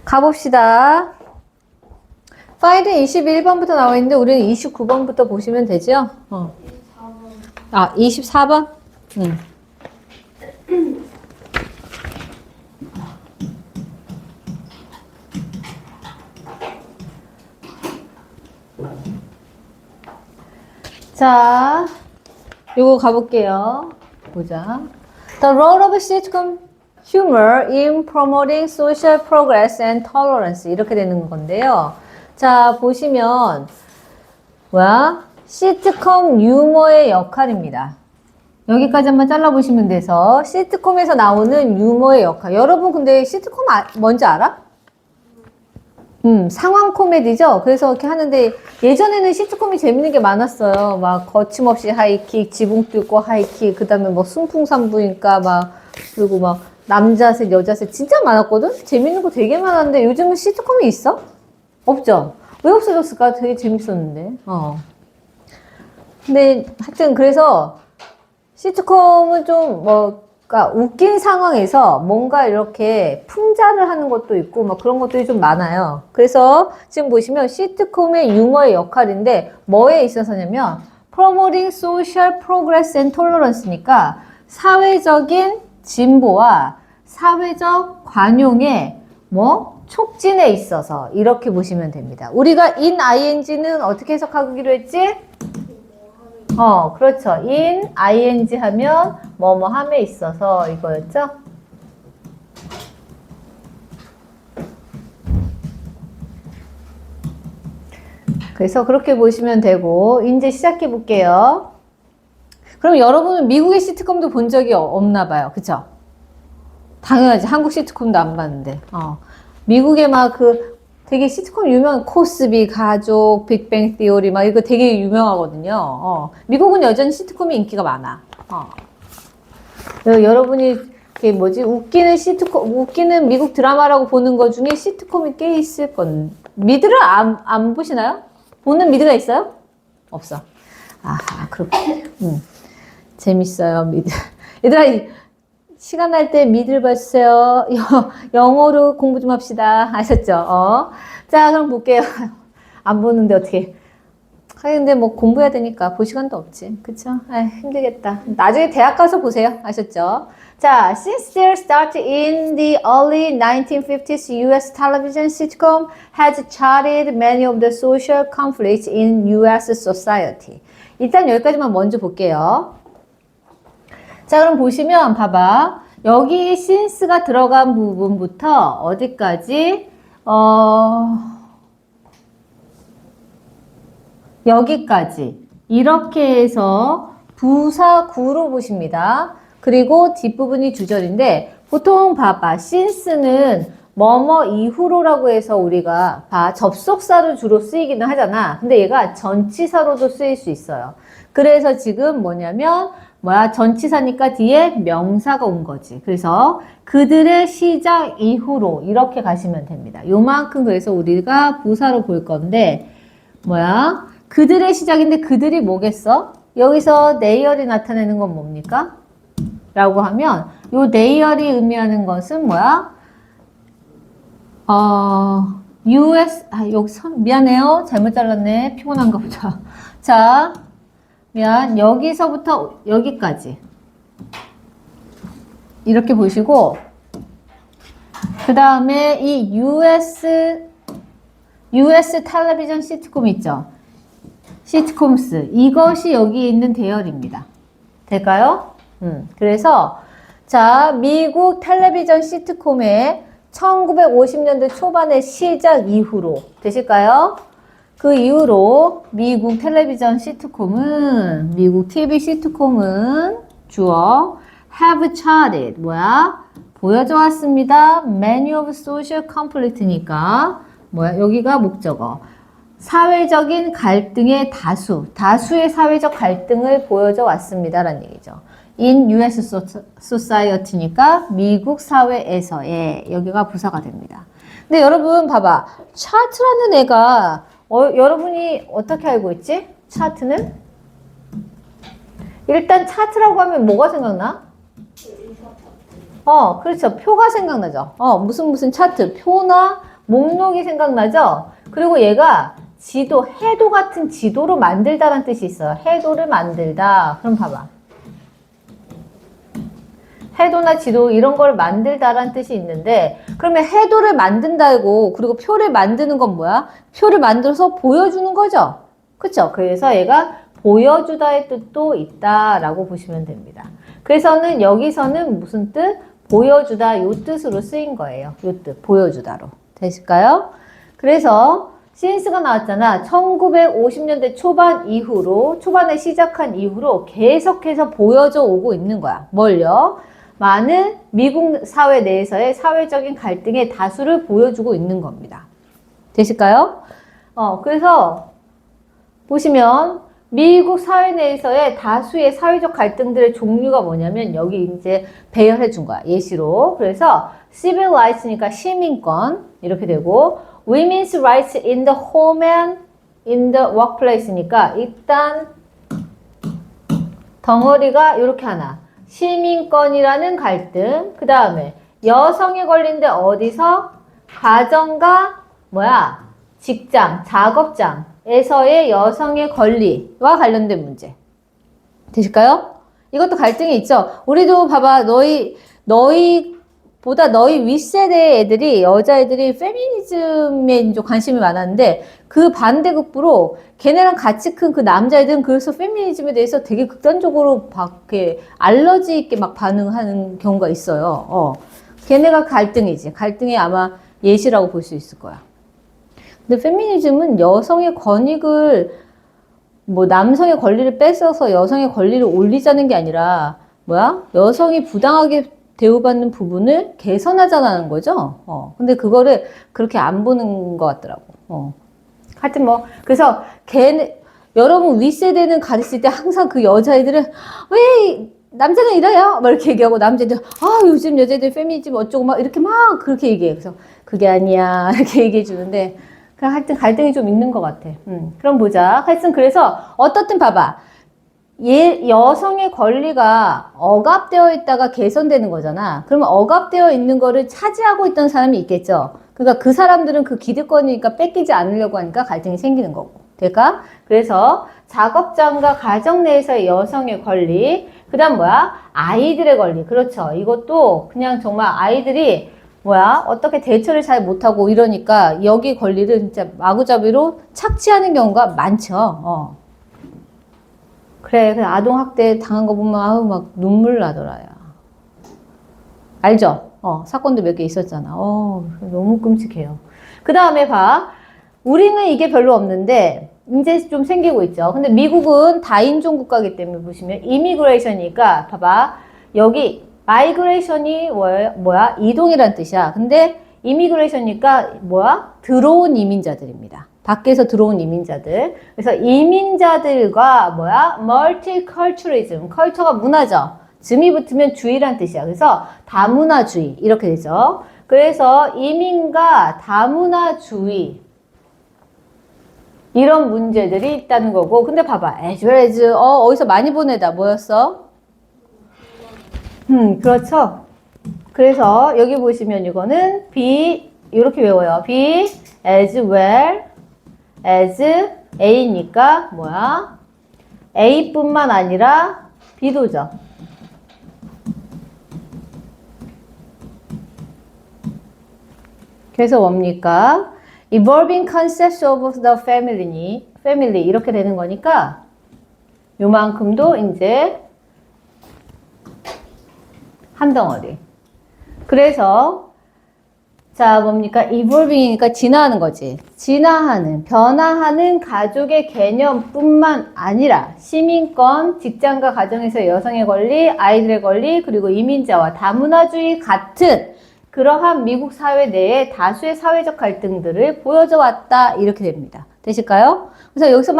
가봅시다. 파일은 21번부터 나와 있는데 우리는 29번부터 보시면 되죠? 24번? 자, 요거 가볼게요. 보자. The role of sitcom humor in promoting social progress and tolerance. 이렇게 되는 건데요. 자, 보시면, 시트콤 유머의 역할입니다. 여기까지 한번 잘라보시면 돼서, 시트콤에서 나오는 유머의 역할. 여러분, 근데 시트콤 뭔지 알아? 상황 코미디죠? 그래서 이렇게 하는데, 예전에는 시트콤이 재밌는 게 많았어요. 막, 거침없이 하이킥, 지붕 뚫고 하이킥, 그 다음에 뭐, 순풍산부인과 막, 그리고 막, 남자셋, 여자셋, 진짜 많았거든? 재밌는 거 되게 많았는데, 요즘은 시트콤이 있어? 없죠? 왜 없어졌을까? 되게 재밌었는데. 근데, 하여튼, 그래서, 시트콤은 좀, 그러니까 웃긴 상황에서 뭔가 이렇게 풍자를 하는 것도 있고 막 그런 것들이 좀 많아요. 그래서 지금 보시면 시트콤의 유머의 역할인데 뭐에 있어서냐면 promoting social progress and tolerance니까 사회적인 진보와 사회적 관용의 촉진에 있어서 이렇게 보시면 됩니다. 우리가 in ing는 어떻게 해석하기로 했지? 그렇죠. in, ing 하면 뭐뭐함에 있어서 이거였죠? 그래서 그렇게 보시면 되고 이제 시작해 볼게요. 그럼 여러분은 미국의 시트콤도 본 적이 없나 봐요. 그쵸? 당연하지. 한국 시트콤도 안 봤는데. 미국에 막 되게 시트콤 유명한 코스비 가족, 빅뱅 티오리 막 이거 되게 유명하거든요. 미국은 여전히 시트콤이 인기가 많아. 여러분이 웃기는 미국 드라마라고 보는 것 중에 시트콤이 꽤 있을 건. 미드를 안 보시나요? 보는 미드가 있어요? 없어. 그렇게. 재밌어요, 미드. 얘들아, 시간 날 때 미드를 봐주세요. 영어로 공부 좀 합시다. 아셨죠? 자, 그럼 볼게요. 안 보는데 어떻게. 근데 뭐 공부해야 되니까 볼 시간도 없지. 그쵸? 힘들겠다. 나중에 대학 가서 보세요. 아셨죠? 자, since their start in the early 1950s, US television sitcom has charted many of the social conflicts in US society. 일단 여기까지만 먼저 볼게요. 자, 그럼 보시면 봐봐. 여기 since가 들어간 부분부터 어디까지? 여기까지. 이렇게 해서 부사구로 보십니다. 그리고 뒷부분이 주절인데 보통 봐봐. since는 뭐뭐 이후로라고 해서 우리가 접속사로 주로 쓰이기는 하잖아. 근데 얘가 전치사로도 쓰일 수 있어요. 그래서 지금 뭐냐면 전치사니까 뒤에 명사가 온 거지. 그래서 그들의 시작 이후로 이렇게 가시면 됩니다. 요만큼 그래서 우리가 부사로 볼 건데 그들의 시작인데 그들이 뭐겠어? 여기서 their이 나타내는 건 뭡니까? 라고 하면 요 their이 의미하는 것은 US 미안해요. 잘못 잘랐네. 피곤한가 보다. 자, 여기서부터 여기까지 이렇게 보시고 그 다음에 이 US 텔레비전 시트콤 있죠? 시트콤스 이것이 여기 있는 대열입니다. 될까요? 그래서 자, 미국 텔레비전 시트콤의 1950년대 초반의 시작 이후로 되실까요? 그 이후로 미국 텔레비전 시트콤은 미국 TV 시트콤은 주어 have charted 보여져 왔습니다. Many of social conflict니까 여기가 목적어 사회적인 갈등의 다수의 사회적 갈등을 보여져 왔습니다 라는 얘기죠. In US society니까 미국 사회에서의 여기가 부사가 됩니다. 근데 여러분 봐봐. 차트라는 애가 여러분이 어떻게 알고 있지? 차트는? 일단 차트라고 하면 뭐가 생각나? 그렇죠. 표가 생각나죠. 무슨 차트. 표나 목록이 생각나죠? 그리고 얘가 지도, 해도 같은 지도로 만들다라는 뜻이 있어요. 해도를 만들다. 그럼 봐봐. 해도나 지도 이런 걸 만들다라는 뜻이 있는데 그러면 해도를 만든다고 그리고 표를 만드는 건 뭐야? 표를 만들어서 보여주는 거죠. 그쵸? 그래서 얘가 보여주다의 뜻도 있다라고 보시면 됩니다. 그래서는 여기서는 무슨 뜻? 보여주다 요 뜻으로 쓰인 거예요. 요 뜻, 보여주다로. 되실까요? 그래서 since가 나왔잖아. 1950년대 초반 이후로, 초반에 시작한 이후로 계속해서 보여져 오고 있는 거야. 뭘요? 많은 미국 사회 내에서의 사회적인 갈등의 다수를 보여주고 있는 겁니다. 되실까요? 그래서 보시면 미국 사회 내에서의 다수의 사회적 갈등들의 종류가 뭐냐면 여기 이제 배열해 준 거야. 예시로. 그래서 civil rights니까 시민권 이렇게 되고 women's rights in the home and in the workplace니까 일단 덩어리가 이렇게 하나. 시민권이라는 갈등. 그 다음에 여성의 권리인데 어디서? 가정과 직장, 작업장에서의 여성의 권리와 관련된 문제. 되실까요? 이것도 갈등이 있죠. 우리도 봐봐. 너희보다 너희 윗세대 애들이, 여자애들이 페미니즘에 좀 관심이 많았는데 그 반대급부로 걔네랑 같이 큰 그 남자애들은 그래서 페미니즘에 대해서 되게 극단적으로 밖에 알러지 있게 막 반응하는 경우가 있어요. 걔네가 갈등이지. 갈등이 아마 예시라고 볼 수 있을 거야. 근데 페미니즘은 여성의 권익을 남성의 권리를 뺏어서 여성의 권리를 올리자는 게 아니라 여성이 부당하게 대우받는 부분을 개선하자는 거죠. 근데 그거를 그렇게 안 보는 것 같더라고. 하여튼 그래서 여러분 윗세대는 가르칠 때 항상 그 여자애들은 왜 남자는 이래요? 막 이렇게 얘기하고 남자애들 요즘 여자애들 페미니즘 어쩌고 막 이렇게 막 그렇게 얘기해. 그래서 그게 아니야 이렇게 얘기해 주는데 그냥 하여튼 갈등이 좀 있는 것 같아. 그럼 보자. 하여튼 그래서 어떻든 봐봐. 여성의 권리가 억압되어 있다가 개선되는 거잖아. 그러면 억압되어 있는 거를 차지하고 있던 사람이 있겠죠. 그러니까 그 사람들은 그 기득권이니까 뺏기지 않으려고 하니까 갈등이 생기는 거고. 될까? 그래서 작업장과 가정 내에서의 여성의 권리, 그 다음 아이들의 권리. 그렇죠. 이것도 그냥 정말 아이들이 어떻게 대처를 잘 못하고 이러니까 여기 권리를 진짜 마구잡이로 착취하는 경우가 많죠. 그래, 아동학대 당한 거 보면 막 눈물 나더라, 야. 알죠? 사건도 몇 개 있었잖아. 너무 끔찍해요. 그 다음에 우리는 이게 별로 없는데 이제 좀 생기고 있죠. 근데 미국은 다인종 국가이기 때문에 보시면 이미그레이션이니까 봐봐. 여기 마이그레이션이 이동이란 뜻이야. 근데 이미그레이션이니까 들어온 이민자들입니다. 밖에서 들어온 이민자들. 그래서 이민자들과 멀티컬처리즘. 컬처가 문화죠. 즘이 붙으면 주의란 뜻이야. 그래서 다문화주의 이렇게 되죠. 그래서 이민과 다문화주의 이런 문제들이 있다는 거고. 근데 봐봐. as well as 어디서 많이 본 애다. 뭐였어? 그렇죠. 그래서 여기 보시면 이거는 be 이렇게 외워요. be as well as A니까 A뿐만 아니라 B도죠. 그래서 뭡니까? Evolving concepts of the family 이렇게 되는 거니까 요만큼도 이제 한 덩어리. 그래서 자 뭡니까? evolving이니까 진화하는 거지. 변화하는 가족의 개념뿐만 아니라 시민권, 직장과 가정에서 여성의 권리, 아이들의 권리, 그리고 이민자와 다문화주의 같은 그러한 미국 사회 내에 다수의 사회적 갈등들을 보여줘 왔다. 이렇게 됩니다. 되실까요? 그래서 여기서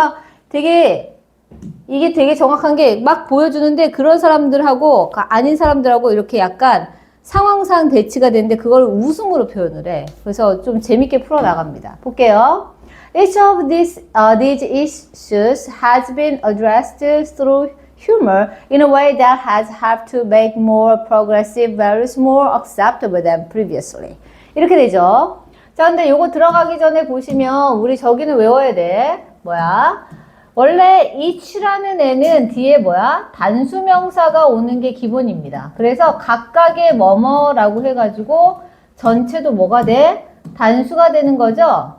이게 되게 정확한 게 막 보여주는데 그런 사람들하고 아닌 사람들하고 이렇게 약간 상황상 대치가 되는데 그걸 웃음으로 표현을 해. 그래서 좀 재밌게 풀어나갑니다. 볼게요. Each of these issues has been addressed through humor in a way that has helped to make more progressive values more acceptable than previously. 이렇게 되죠. 자, 근데 요거 들어가기 전에 보시면 우리 저기는 외워야 돼. 뭐야? 원래 each라는 애는 뒤에 뭐야? 단수명사가 오는 게 기본입니다. 그래서 각각의 뭐뭐라고 해가지고 전체도 뭐가 돼? 단수가 되는 거죠?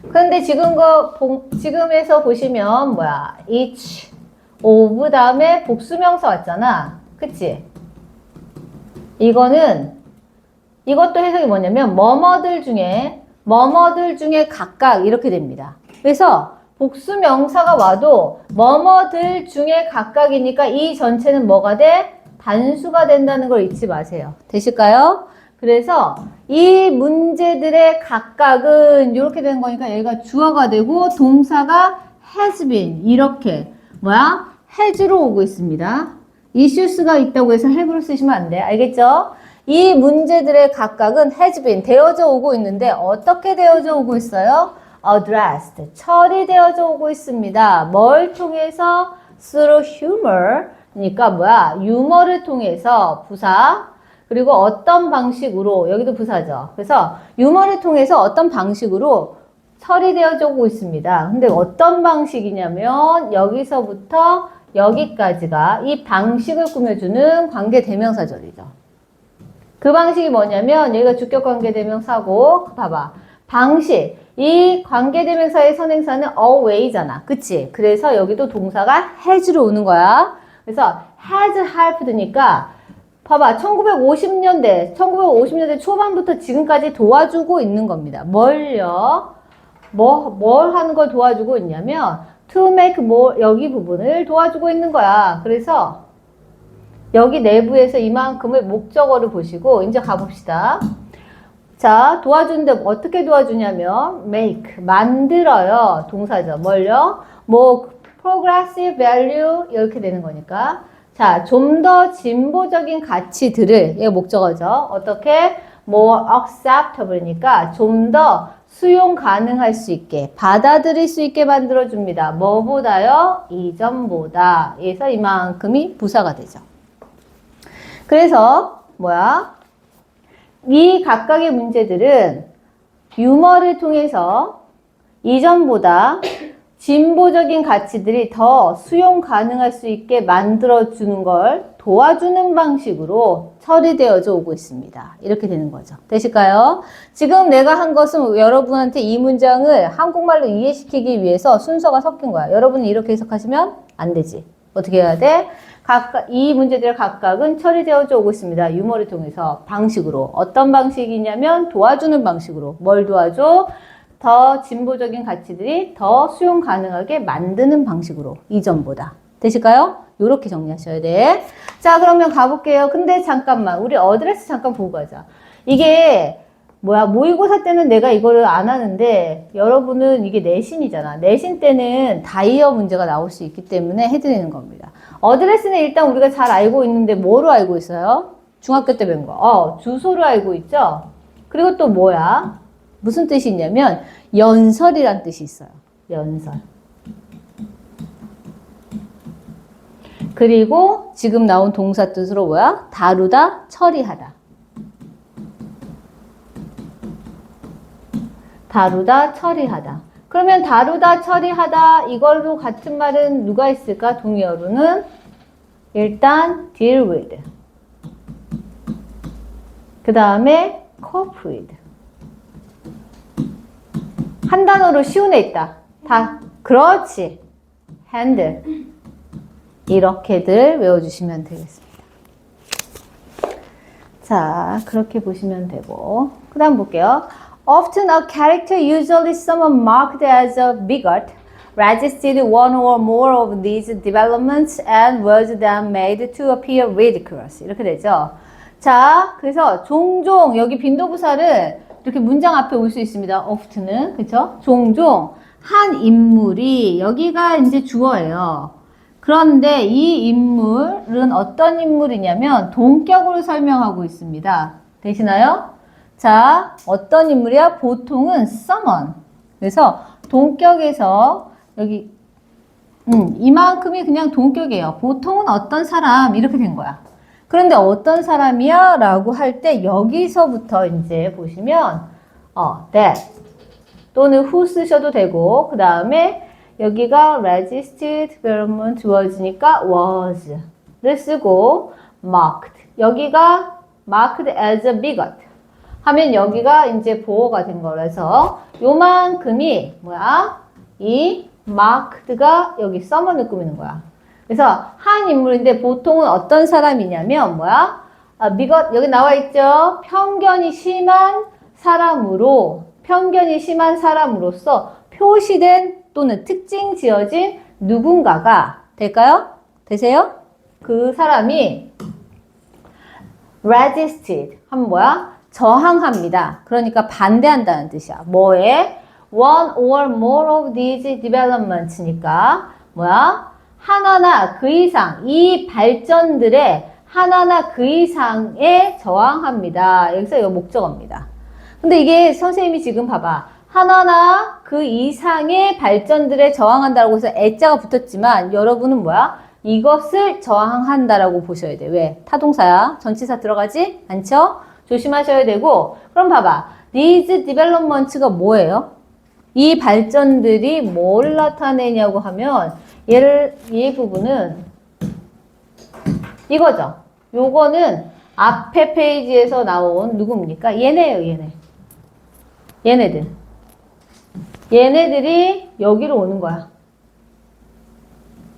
그런데 지금에서 보시면 뭐야? each, of 다음에 복수명사 왔잖아. 그치? 이것도 해석이 뭐냐면 뭐뭐들 중에 각각 이렇게 됩니다. 그래서 복수명사가 와도 뭐뭐들 중에 각각이니까 이 전체는 뭐가 돼? 단수가 된다는 걸 잊지 마세요. 되실까요? 그래서 이 문제들의 각각은 이렇게 되는 거니까 얘가 주어가 되고 동사가 has been 이렇게 뭐야? has로 오고 있습니다. issues가 있다고 해서 have로 쓰시면 안 돼. 알겠죠? 이 문제들의 각각은 has been 되어져 오고 있는데 어떻게 되어져 오고 있어요? addressed 처리되어져 오고 있습니다. 뭘 통해서? through humor 그러니까 뭐야? 유머를 통해서 부사 그리고 어떤 방식으로 여기도 부사죠. 그래서 유머를 통해서 어떤 방식으로 처리되어져 오고 있습니다. 근데 어떤 방식이냐면 여기서부터 여기까지가 이 방식을 꾸며주는 관계대명사절이죠. 그 방식이 뭐냐면 여기가 주격관계대명사고 봐봐. 방식. 이 관계대명사의 선행사는 alway잖아. 그치? 그래서 여기도 동사가 has로 오는 거야. 그래서 has helped니까 봐봐. 1950년대 초반부터 지금까지 도와주고 있는 겁니다. 뭘요? 뭘 하는 걸 도와주고 있냐면 to make more 여기 부분을 도와주고 있는 거야. 그래서 여기 내부에서 이만큼을 목적어를 보시고 이제 가봅시다. 자, 도와주는데 어떻게 도와주냐면 make, 만들어요. 동사죠. 뭘요? 뭐 progressive value 이렇게 되는 거니까 자, 좀 더 진보적인 가치들을 얘가 목적어죠. 어떻게? more acceptable니까 좀 더 수용 가능할 수 있게 받아들일 수 있게 만들어줍니다. 뭐보다요? 이전보다. 그래서 이만큼이 부사가 되죠. 그래서 뭐야? 이 각각의 문제들은 유머를 통해서 이전보다 진보적인 가치들이 더 수용 가능할 수 있게 만들어주는 걸 도와주는 방식으로 처리되어져 오고 있습니다. 이렇게 되는 거죠. 되실까요? 지금 내가 한 것은 여러분한테 이 문장을 한국말로 이해시키기 위해서 순서가 섞인 거야. 여러분이 이렇게 해석하시면 안 되지. 어떻게 해야 돼? 이 문제들의 각각은 처리되어져 오고 있습니다. 유머를 통해서 방식으로. 어떤 방식이냐면 도와주는 방식으로. 뭘 도와줘? 더 진보적인 가치들이 더 수용 가능하게 만드는 방식으로. 이전보다. 되실까요? 요렇게 정리하셔야 돼. 자, 그러면 가볼게요. 근데 잠깐만. 우리 어드레스 잠깐 보고 가자. 이게 뭐야? 모의고사 때는 내가 이거를 안 하는데 여러분은 이게 내신이잖아. 내신 때는 다이어 문제가 나올 수 있기 때문에 해드리는 겁니다. 어드레스는 일단 우리가 잘 알고 있는데 뭐로 알고 있어요? 중학교 때 배운 거. 주소로 알고 있죠? 그리고 또 뭐야? 무슨 뜻이 있냐면 연설이란 뜻이 있어요. 연설. 그리고 지금 나온 동사 뜻으로 뭐야? 다루다, 처리하다. 다루다, 처리하다. 그러면 다루다, 처리하다 이걸로 같은 말은 누가 있을까? 동의어로는 일단 deal with. 그 다음에 cope with. 한 단어로 쉬운 애 있다. 그렇지. handle. 이렇게들 외워주시면 되겠습니다. 자, 그렇게 보시면 되고. 그 다음 볼게요. Often a character, usually someone marked as a bigot, resisted one or more of these developments and was then made to appear ridiculous. 이렇게 되죠. 자, 그래서 종종 여기 빈도부사를 이렇게 문장 앞에 올 수 있습니다. often은. 그쵸? 종종 한 인물이 여기가 이제 주어예요. 그런데 이 인물은 어떤 인물이냐면 동격으로 설명하고 있습니다. 되시나요? 자, 어떤 인물이야? 보통은 someone. 그래서 동격에서 여기 이만큼이 그냥 동격이에요. 보통은 어떤 사람 이렇게 된 거야. 그런데 어떤 사람이야? 라고 할 때 여기서부터 이제 보시면 that 또는 who 쓰셔도 되고 그 다음에 여기가 resisted development towards니까 was를 쓰고 marked 여기가 marked as a bigot 하면 여기가 이제 보호가 된 거라서 요만큼이 뭐야? 이 marked가 여기 someone을 꾸미는 거야. 그래서 한 인물인데 보통은 어떤 사람이냐면 뭐야? bigot 여기 나와 있죠? 편견이 심한 사람으로서 표시된 또는 특징 지어진 누군가가 될까요? 되세요? 그 사람이 resisted 하면 뭐야? 저항합니다. 그러니까 반대한다는 뜻이야. 뭐에? One or more of these developments니까 뭐야? 하나나 그 이상 이 발전들의 하나나 그 이상에 저항합니다. 여기서 이거 목적어입니다. 근데 이게 선생님이 지금 봐봐. 하나나 그 이상의 발전들에 저항한다고 해서 애자가 붙었지만 여러분은 뭐야? 이것을 저항한다라고 보셔야 돼. 왜? 타동사야. 전치사 들어가지 않죠? 조심하셔야 되고 그럼 봐봐. These developments가 뭐예요? 이 발전들이 뭘 나타내냐고 하면 이 부분은 이거죠. 요거는 앞에 페이지에서 나온 누굽니까? 얘네예요. 얘네들이 여기로 오는 거야.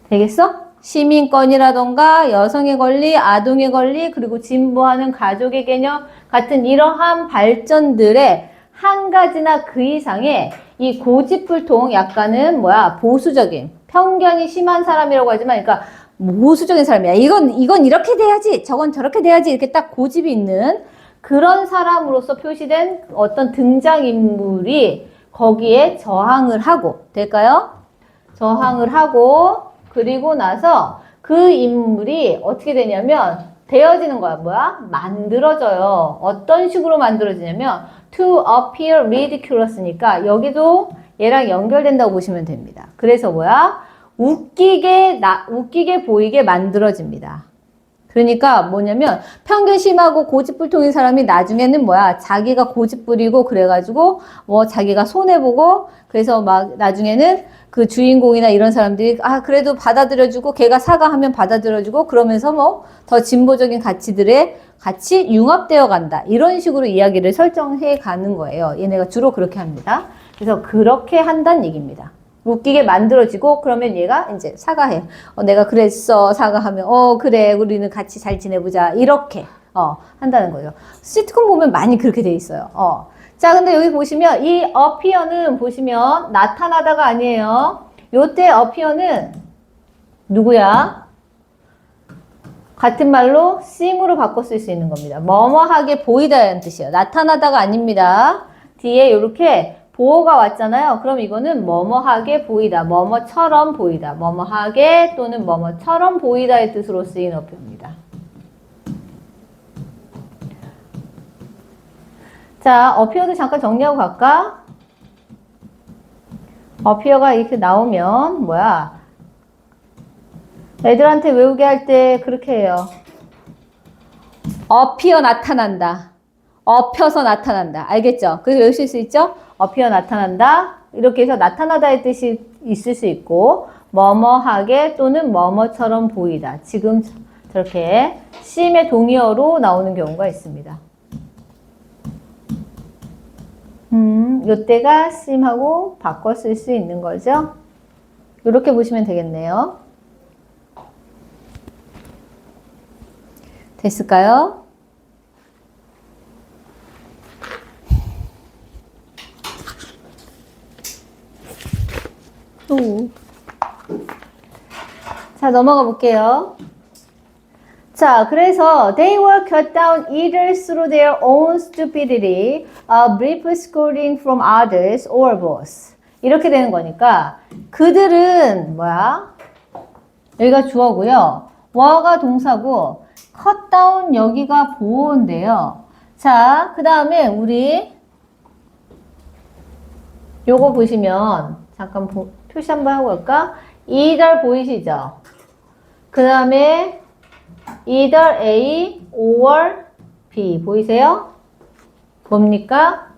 되겠어? 시민권이라던가 여성의 권리, 아동의 권리, 그리고 진보하는 가족의 개념 같은 이러한 발전들의 한 가지나 그 이상의 이 고집불통 약간은 뭐야? 보수적인, 편견이 심한 사람이라고 하지만 그러니까 보수적인 사람이야. 이건 이렇게 돼야지, 저건 저렇게 돼야지 이렇게 딱 고집이 있는 그런 사람으로서 표시된 어떤 등장인물이 거기에 저항을 하고 될까요? 저항을 하고 그리고 나서 그 인물이 어떻게 되냐면 되어지는 거야. 뭐야? 만들어져요. 어떤 식으로 만들어지냐면 to appear ridiculous니까 여기도 얘랑 연결된다고 보시면 됩니다. 그래서 뭐야? 웃기게 보이게 만들어집니다. 그러니까 뭐냐면 편견 심하고 고집불통인 사람이 나중에는 뭐야? 자기가 고집부리고 그래가지고 뭐 자기가 손해보고 그래서 막 나중에는 그 주인공이나 이런 사람들이 그래도 받아들여주고 걔가 사과하면 받아들여주고 그러면서 뭐 더 진보적인 가치들에 같이 융합되어 간다. 이런 식으로 이야기를 설정해 가는 거예요. 얘네가 주로 그렇게 합니다. 그래서 그렇게 한다는 얘기입니다. 웃기게 만들어지고 그러면 얘가 이제 사과해. 내가 그랬어. 사과하면 그래. 우리는 같이 잘 지내보자. 이렇게 한다는 거죠. 시트콤 보면 많이 그렇게 돼 있어요. 자, 근데 여기 보시면 이 appear는 보시면 나타나다가 아니에요. 요때 appear는 누구야? 같은 말로 seem으로 바꿔 쓸 수 있는 겁니다. 뭐뭐하게 보이다라는 뜻이에요. 나타나다가 아닙니다. 뒤에 이렇게 보어가 왔잖아요. 그럼 이거는 뭐뭐하게 보이다, 뭐뭐처럼 보이다, 뭐뭐하게 또는 뭐뭐처럼 보이다의 뜻으로 쓰인 어표입니다. 자, 어피어도 잠깐 정리하고 갈까? 어피어가 이렇게 나오면 뭐야? 애들한테 외우게 할 때 그렇게 해요. 어피어 나타난다. 엎혀서 나타난다. 알겠죠? 그래서 외우실 수 있죠? 어피어 나타난다. 이렇게 해서 나타나다의 뜻이 있을 수 있고 뭐뭐하게 또는 뭐뭐처럼 보이다. 지금 저렇게 심의 동의어로 나오는 경우가 있습니다. 요때가 심하고 바꿔 쓸 수 있는 거죠. 이렇게 보시면 되겠네요. 됐을까요? 자, 넘어가 볼게요. 자, 그래서 they were cut down either through their own stupidity, brief scolding from others, or both. 이렇게 되는 거니까 그들은 뭐야? 여기가 주어고요. were가 동사고 cut down 여기가 보어인데요. 자, 그 다음에 우리 요거 보시면 잠깐 표시 한번 하고 올까? either 보이시죠? 그 다음에 either A or B 보이세요? 뭡니까?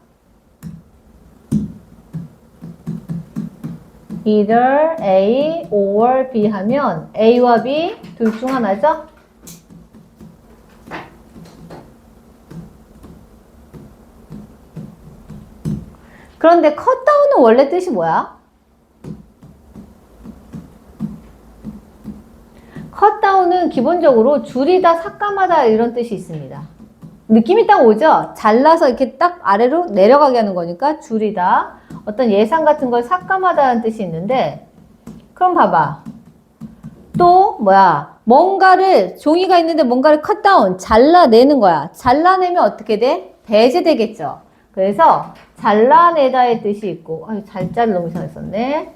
either A or B 하면 A와 B 둘 중 하나죠? 그런데 컷다운은 원래 뜻이 뭐야? 컷다운은 기본적으로 줄이다, 삭감하다 이런 뜻이 있습니다. 느낌이 딱 오죠? 잘라서 이렇게 딱 아래로 내려가게 하는 거니까 줄이다. 어떤 예상 같은 걸 삭감하다는 뜻이 있는데, 그럼 봐봐. 또 뭐야? 뭔가를, 종이가 있는데 뭔가를 컷다운, 잘라내는 거야. 잘라내면 어떻게 돼? 배제되겠죠. 그래서 잘라내다의 뜻이 있고, 잘자를 너무 이상했었네.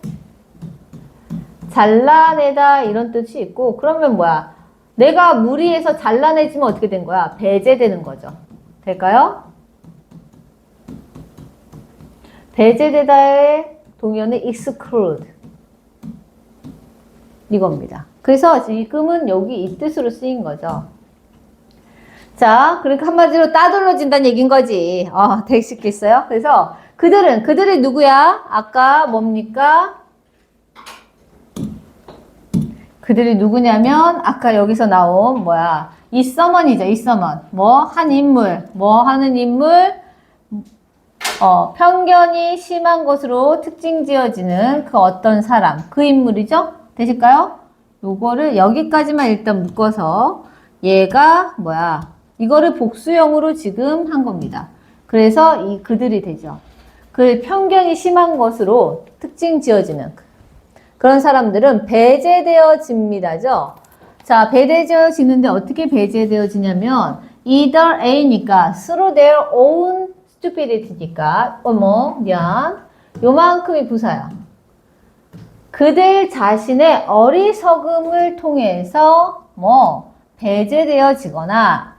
잘라내다 이런 뜻이 있고, 그러면 뭐야? 내가 무리해서 잘라내지면 어떻게 된 거야? 배제되는 거죠. 될까요? 배제되다의 동의어는 exclude. 이겁니다. 그래서 지금은 여기 이 뜻으로 쓰인 거죠. 자, 그러니까 한마디로 따돌려진다는 얘기인 거지. 되게 쉽겠어요? 그래서 그들이 누구야? 아까 뭡니까? 그들이 누구냐면 아까 여기서 나온 뭐야? 이 someone이죠. 이 someone. 뭐 한 인물, 뭐 하는 인물, 편견이 심한 것으로 특징 지어지는 그 어떤 사람, 그 인물이죠? 되실까요? 요거를 여기까지만 일단 묶어서 얘가 뭐야? 이거를 복수형으로 지금 한 겁니다. 그래서 이 그들이 되죠. 그 편견이 심한 것으로 특징 지어지는 그런 사람들은 배제되어집니다죠. 자, 배제되어지는데 어떻게 배제되어지냐면 either A니까 through their own stupidity니까 미안. 요만큼이 부사야. 그들 자신의 어리석음을 통해서 배제되어지거나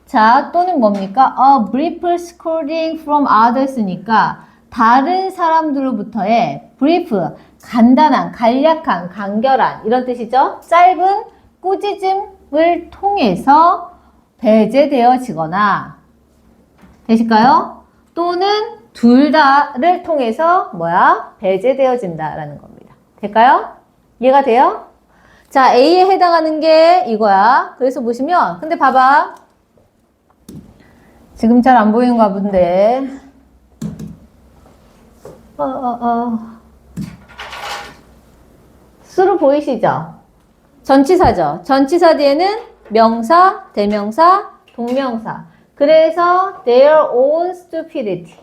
자, 또는 뭡니까? A brief scolding from others니까 다른 사람들로부터의 brief, 간단한, 간략한, 간결한 이런 뜻이죠. 짧은 꾸짖음을 통해서 배제되어지거나 되실까요? 또는 둘 다를 통해서 배제되어진다라는 겁니다. 될까요? 이해가 돼요? 자, A에 해당하는 게 이거야. 그래서 보시면 근데 봐봐. 지금 잘 안 보이는가 본데. 수로 보이시죠? 전치사죠. 전치사 뒤에는 명사, 대명사, 동명사. 그래서 their own stupidity.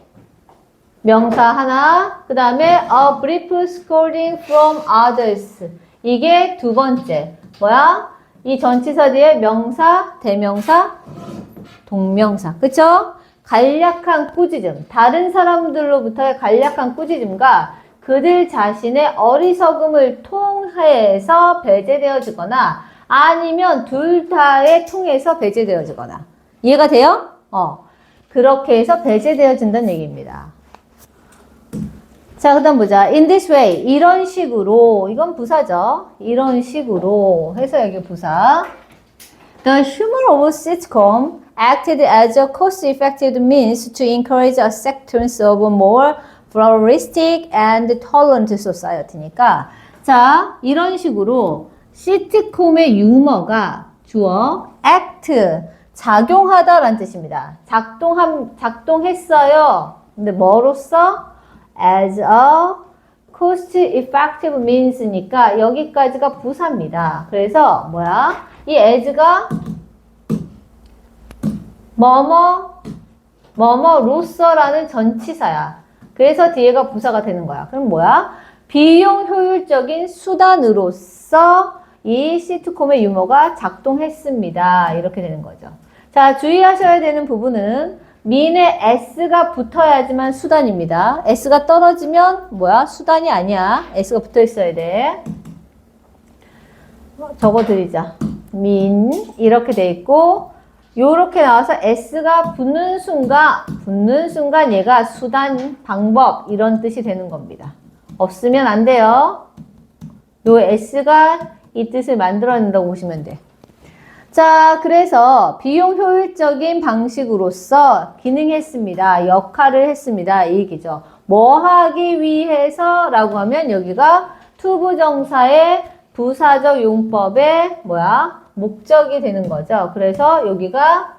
명사 하나, 그 다음에 a brief scolding from others. 이게 두 번째. 이 전치사 뒤에 명사, 대명사, 동명사. 그쵸? 간략한 꾸짖음. 다른 사람들로부터의 간략한 꾸짖음과 그들 자신의 어리석음을 통해서 배제되어지거나 아니면 둘 다에 통해서 배제되어지거나. 이해가 돼요? 그렇게 해서 배제되어진다는 얘기입니다. 자, 그 다음 보자. In this way. 이런 식으로. 이건 부사죠. 이런 식으로 해서 여기 부사. The humor of sitcom acted as a cost-effective means to encourage acceptance of a more pluralistic and tolerant society니까 자, 이런 식으로 시트콤의 유머가 주어 act, 작용하다라는 뜻입니다. 작동했어요. 근데 뭐로써? as a cost-effective means니까 여기까지가 부사입니다. 그래서 이 as가 뭐뭐로서라는 전치사야. 그래서 뒤에가 부사가 되는 거야. 그럼 비용 효율적인 수단으로서 이 시트콤의 유머가 작동했습니다. 이렇게 되는 거죠. 자, 주의하셔야 되는 부분은 mean에 s가 붙어야지만 수단입니다. s가 떨어지면 수단이 아니야. s가 붙어 있어야 돼. 적어드리자. mean 이렇게 돼 있고 요렇게 나와서 s가 붙는 순간 얘가 수단, 방법 이런 뜻이 되는 겁니다. 없으면 안 돼요. 요 s가 이 뜻을 만들어낸다고 보시면 돼. 자, 그래서 비용 효율적인 방식으로서 기능했습니다. 역할을 했습니다. 이 얘기죠. 뭐 하기 위해서 라고 하면 여기가 투부정사의 부사적 용법의 목적이 되는 거죠. 그래서 여기가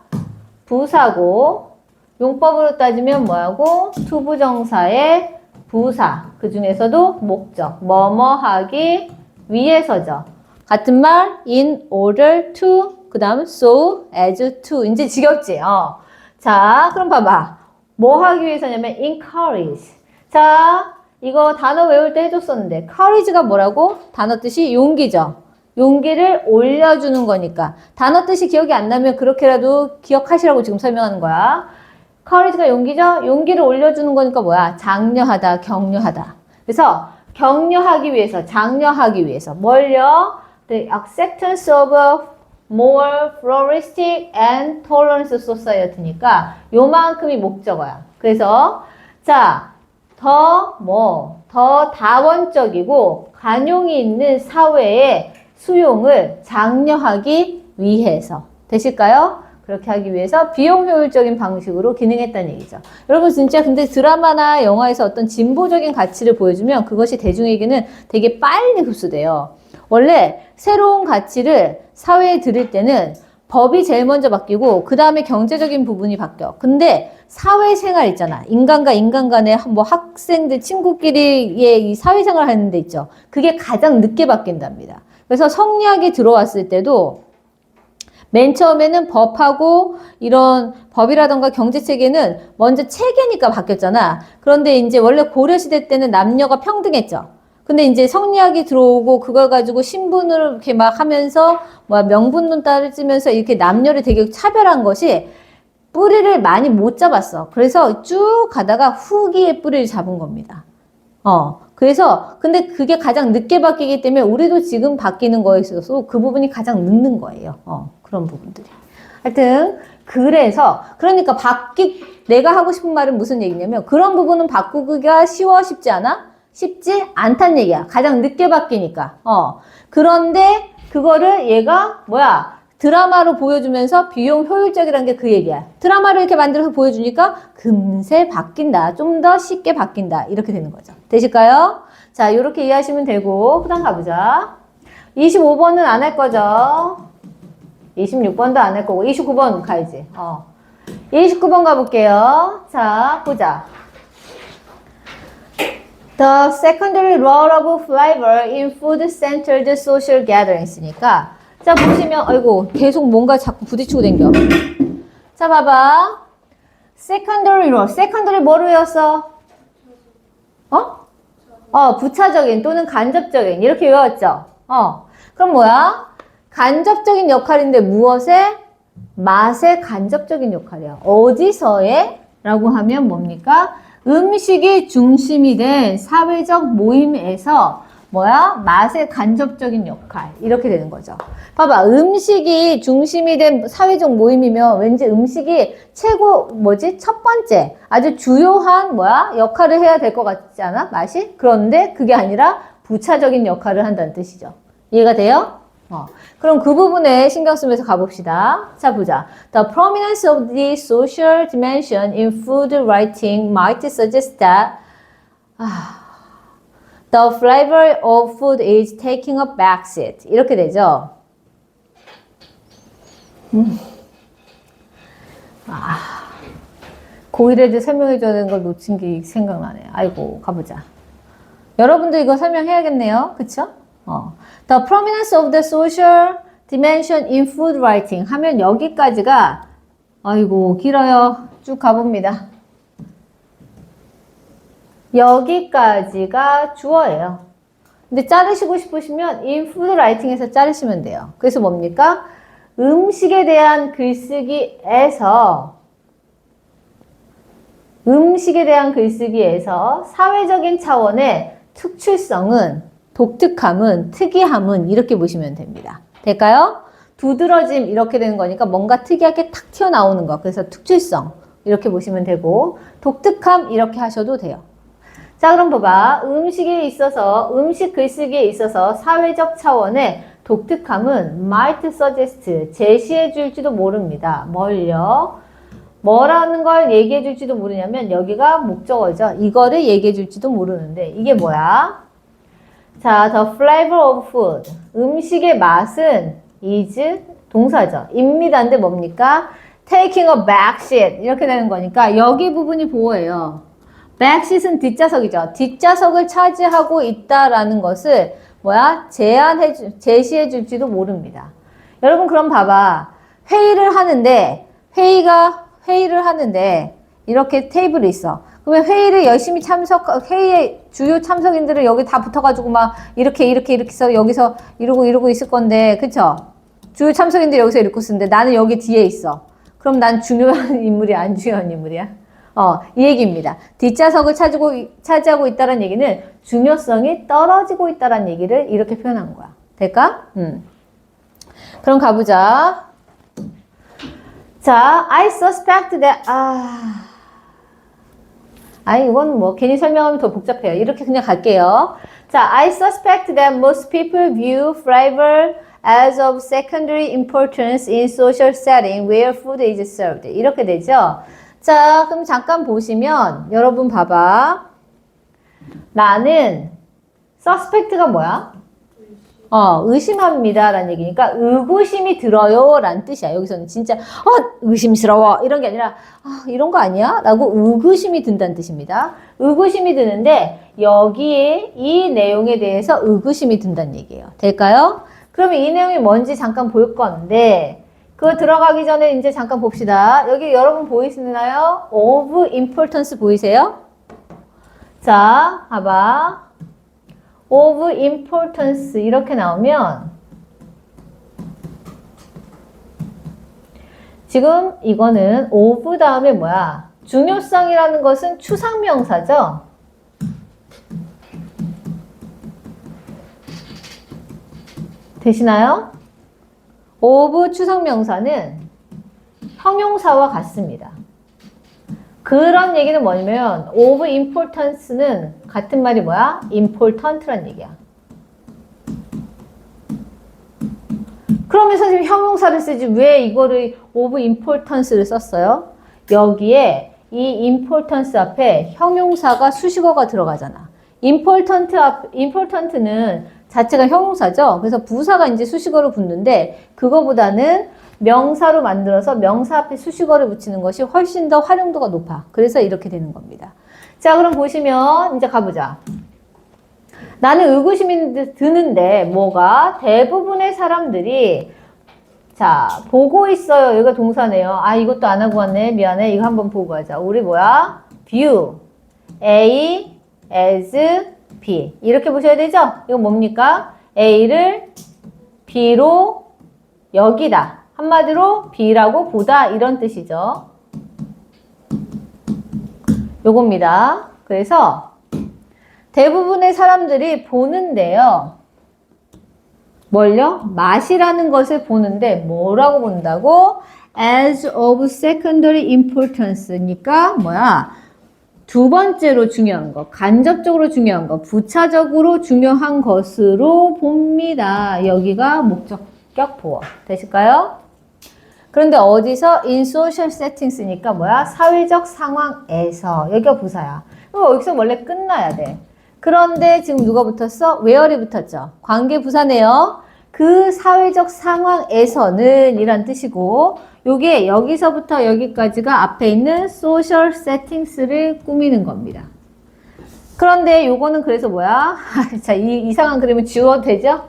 부사고 용법으로 따지면 뭐하고 투부정사의 부사 그 중에서도 목적 뭐뭐 하기 위해서죠. 같은 말 in order to 그 다음 so as to 이제 지겹지? 자 그럼 봐봐 뭐 하기 위해서냐면 encourage 자 이거 단어 외울 때 해줬었는데 courage가 뭐라고? 단어 뜻이 용기죠. 용기를 올려주는 거니까 단어 뜻이 기억이 안 나면 그렇게라도 기억하시라고 지금 설명하는 거야. courage가 용기죠? 용기를 올려주는 거니까 뭐야? 장려하다, 격려하다. 그래서 격려하기 위해서, 장려하기 위해서 뭘요? The acceptance of a more pluralistic and tolerant society니까 요만큼이 목적어야. 그래서 자, 더 다원적이고 관용이 있는 사회의 수용을 장려하기 위해서 되실까요? 그렇게 하기 위해서 비용 효율적인 방식으로 기능했다는 얘기죠. 여러분 진짜 근데 드라마나 영화에서 어떤 진보적인 가치를 보여주면 그것이 대중에게는 되게 빨리 흡수돼요. 원래 새로운 가치를 사회에 들일 때는 법이 제일 먼저 바뀌고 그 다음에 경제적인 부분이 바뀌어. 근데 사회생활 있잖아. 인간과 인간 간에 뭐 학생들 친구끼리의 이 사회생활 하는 데 있죠. 그게 가장 늦게 바뀐답니다. 그래서 성리학이 들어왔을 때도 맨 처음에는 법하고 이런 법이라던가 경제체계는 먼저 체계니까 바뀌었잖아. 그런데 이제 원래 고려시대 때는 남녀가 평등했죠. 근데 이제 성리학이 들어오고 그걸 가지고 신분을 이렇게 막 하면서 명분론 따지면서 이렇게 남녀를 되게 차별한 것이 뿌리를 많이 못 잡았어. 그래서 쭉 가다가 후기에 뿌리를 잡은 겁니다. 그래서 근데 그게 가장 늦게 바뀌기 때문에 우리도 지금 바뀌는 거에 있어서 그 부분이 가장 늦는 거예요. 그런 부분들이. 하여튼 그래서 그러니까 내가 하고 싶은 말은 무슨 얘기냐면 그런 부분은 바꾸기가 쉽지 않아? 쉽지 않다는 얘기야. 가장 늦게 바뀌니까. 그런데 그거를 얘가 드라마로 보여주면서 비용 효율적이라는 게 그 얘기야. 드라마를 이렇게 만들어서 보여주니까 금세 바뀐다. 좀 더 쉽게 바뀐다. 이렇게 되는 거죠. 되실까요? 자, 이렇게 이해하시면 되고 그 다음 가보자. 25번은 안 할 거죠. 26번도 안 할 거고 29번 가야지. 29번 가볼게요. 자, 보자. The secondary role of flavor in food-centered social gatherings.니까 자, 보시면, 아이고, 계속 뭔가 자꾸 부딪히고 댕겨. 자, 봐봐. secondary role. secondary 뭐로 외웠어? 부차적인 또는 간접적인. 이렇게 외웠죠? 그럼 뭐야? 간접적인 역할인데 무엇의? 맛의 간접적인 역할이야. 어디서의? 라고 하면 뭡니까? 음식이 중심이 된 사회적 모임에서 맛의 간접적인 역할. 이렇게 되는 거죠. 봐봐. 음식이 중심이 된 사회적 모임이면 왠지 음식이 첫 번째, 아주 주요한 역할을 해야 될 것 같지 않아? 맛이? 그런데 그게 아니라 부차적인 역할을 한다는 뜻이죠. 이해가 돼요? 그럼 그 부분에 신경 쓰면서 가봅시다. 자, 보자. The prominence of the social dimension in food writing might suggest that the flavor of food is taking a backseat. 이렇게 되죠. 고일에도 설명해줘야 되는 걸 놓친 게 생각나네. 아이고, 가보자. 여러분도 이거 설명해야겠네요. 그쵸? The prominence of the social dimension in food writing 하면 여기까지가 아이고 길어요. 쭉 가봅니다. 여기까지가 주어예요. 근데 자르시고 싶으시면 in food writing에서 자르시면 돼요. 그래서 뭡니까? 음식에 대한 글쓰기에서 사회적인 차원의 특출성은 독특함은, 특이함은 이렇게 보시면 됩니다. 될까요? 두드러짐 이렇게 되는 거니까 뭔가 특이하게 탁 튀어나오는 거. 그래서 특출성 이렇게 보시면 되고 독특함 이렇게 하셔도 돼요. 자, 그럼 봐봐. 음식 글쓰기에 있어서 사회적 차원의 독특함은 might suggest, 제시해 줄지도 모릅니다. 뭘요? 뭐라는 걸 얘기해 줄지도 모르냐면 여기가 목적어죠. 이거를 얘기해 줄지도 모르는데 이게 뭐야? 자, the flavor of food. 음식의 맛은 is 동사죠. 입니다인데 뭡니까? taking a back seat. 이렇게 되는 거니까 여기 부분이 보호예요. back seat은 뒷좌석이죠. 뒷좌석을 차지하고 있다라는 것을 뭐야? 제시해 줄지도 모릅니다. 여러분 그럼 봐봐. 회의를 하는데 이렇게 테이블이 있어. 그러면 회의를 열심히 회의의 주요 참석인들은 여기 다 붙어가지고 막 이렇게 해서 여기서 이러고 있을 건데, 그쵸? 주요 참석인들이 여기서 이러고 있는데 나는 여기 뒤에 있어. 그럼 난 중요한 인물이야, 안 중요한 인물이야? 이 얘기입니다. 뒷좌석을 차지하고 있다는 얘기는 중요성이 떨어지고 있다는 얘기를 이렇게 표현한 거야. 될까? 그럼 가보자. 자, I suspect that, 이건 뭐 괜히 설명하면 더 복잡해요. 이렇게 그냥 갈게요. 자, I suspect that most people view flavor as of secondary importance in social setting where food is served. 이렇게 되죠. 자, 그럼 잠깐 보시면 여러분 봐봐. 나는 suspect가 뭐야? 의심합니다 라는 얘기니까 의구심이 들어요 라는 뜻이야. 여기서는 진짜 의심스러워 이런 게 아니라 이런 거 아니야? 라고 의구심이 든다는 뜻입니다. 의구심이 드는데 여기에 이 내용에 대해서 의구심이 든다는 얘기예요. 될까요? 그러면 이 내용이 뭔지 잠깐 볼 건데 그거 들어가기 전에 이제 잠깐 봅시다. 여기 여러분 보이시나요? of importance 보이세요? 자, 봐봐. of importance 이렇게 나오면 지금 이거는 of 다음에 뭐야? 중요성이라는 것은 추상명사죠? 되시나요? of 추상명사는 형용사와 같습니다. 그런 얘기는 뭐냐면 of importance는 같은 말이 뭐야? important란 얘기야. 그러면 선생님 형용사를 쓰지 왜 이거를 of importance를 썼어요? 여기에 이 importance 앞에 형용사가 수식어가 들어가잖아. important는 자체가 형용사죠. 그래서 부사가 이제 수식어로 붙는데 그거보다는 명사로 만들어서 명사 앞에 수식어를 붙이는 것이 훨씬 더 활용도가 높아. 그래서 이렇게 되는 겁니다. 자, 그럼 보시면 이제 가보자. 나는 의구심이 드는데 뭐가? 대부분의 사람들이 자, 보고 있어요. 여기가 동사네요. 이것도 안 하고 왔네. 미안해. 이거 한번 보고 가자. 우리 뭐야? view A as B 이렇게 보셔야 되죠? 이거 뭡니까? A를 B로 여기다. 한마디로 B라고 보다 이런 뜻이죠. 요겁니다. 그래서 대부분의 사람들이 보는데요. 뭘요? 맛이라는 것을 보는데 뭐라고 본다고? As of secondary importance니까 뭐야? 두 번째로 중요한 것, 간접적으로 중요한 것, 부차적으로 중요한 것으로 봅니다. 여기가 목적격 보어. 되실까요? 그런데 어디서? in social settings니까 뭐야? 사회적 상황에서. 여기가 부사야. 그럼 여기서 원래 끝나야 돼. 그런데 지금 누가 붙었어? where이 붙었죠. 관계 부사네요. 그 사회적 상황에서는 이란 뜻이고 요게 여기서부터 여기까지가 앞에 있는 social settings를 꾸미는 겁니다. 그런데 요거는 그래서 뭐야? 자, 이 이상한 그림을 지워도 되죠?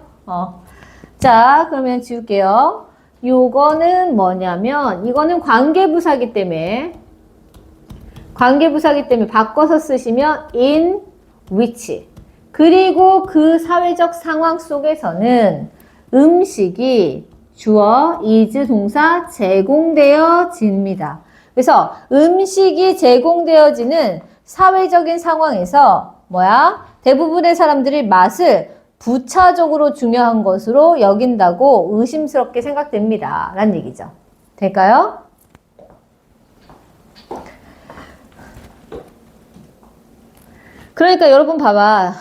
자, 그러면 지울게요. 요거는 뭐냐면 이거는 관계부사기 때문에 바꿔서 쓰시면 in which 그리고 그 사회적 상황 속에서는 음식이 주어 is 동사 제공되어집니다. 그래서 음식이 제공되어지는 사회적인 상황에서 뭐야? 대부분의 사람들이 맛을 부차적으로 중요한 것으로 여긴다고 의심스럽게 생각됩니다. 라는 얘기죠. 될까요? 그러니까 여러분 봐봐.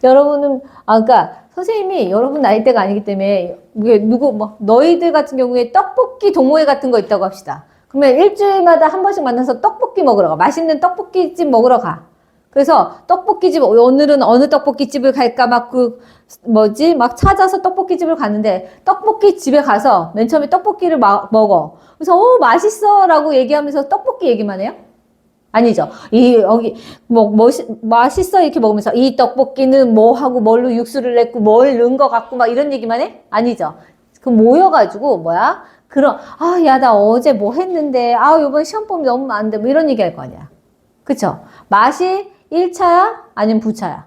여러분은 그러니까 선생님이 여러분 나이대가 아니기 때문에 이게 누구 뭐 너희들 같은 경우에 떡볶이 동호회 같은 거 있다고 합시다. 그러면 일주일마다 한 번씩 만나서 떡볶이 먹으러 가. 맛있는 떡볶이집 먹으러 가. 그래서 떡볶이집 오늘은 어느 떡볶이집을 갈까 막 막 찾아서 떡볶이집을 갔는데 떡볶이 집에 가서 맨 처음에 떡볶이를 먹어. 그래서 맛있어라고 얘기하면서 떡볶이 얘기만 해요? 아니죠. 여기 맛있어 이렇게 먹으면서 이 떡볶이는 뭐 하고 뭘로 육수를 냈고 뭘 넣은 것 같고 막 이런 얘기만 해? 아니죠. 그 모여가지고 야 나 어제 뭐 했는데 요번 시험범위 너무 많은데 뭐 이런 얘기 할 거 아니야. 그쵸? 맛이 1차야? 아니면 부차야?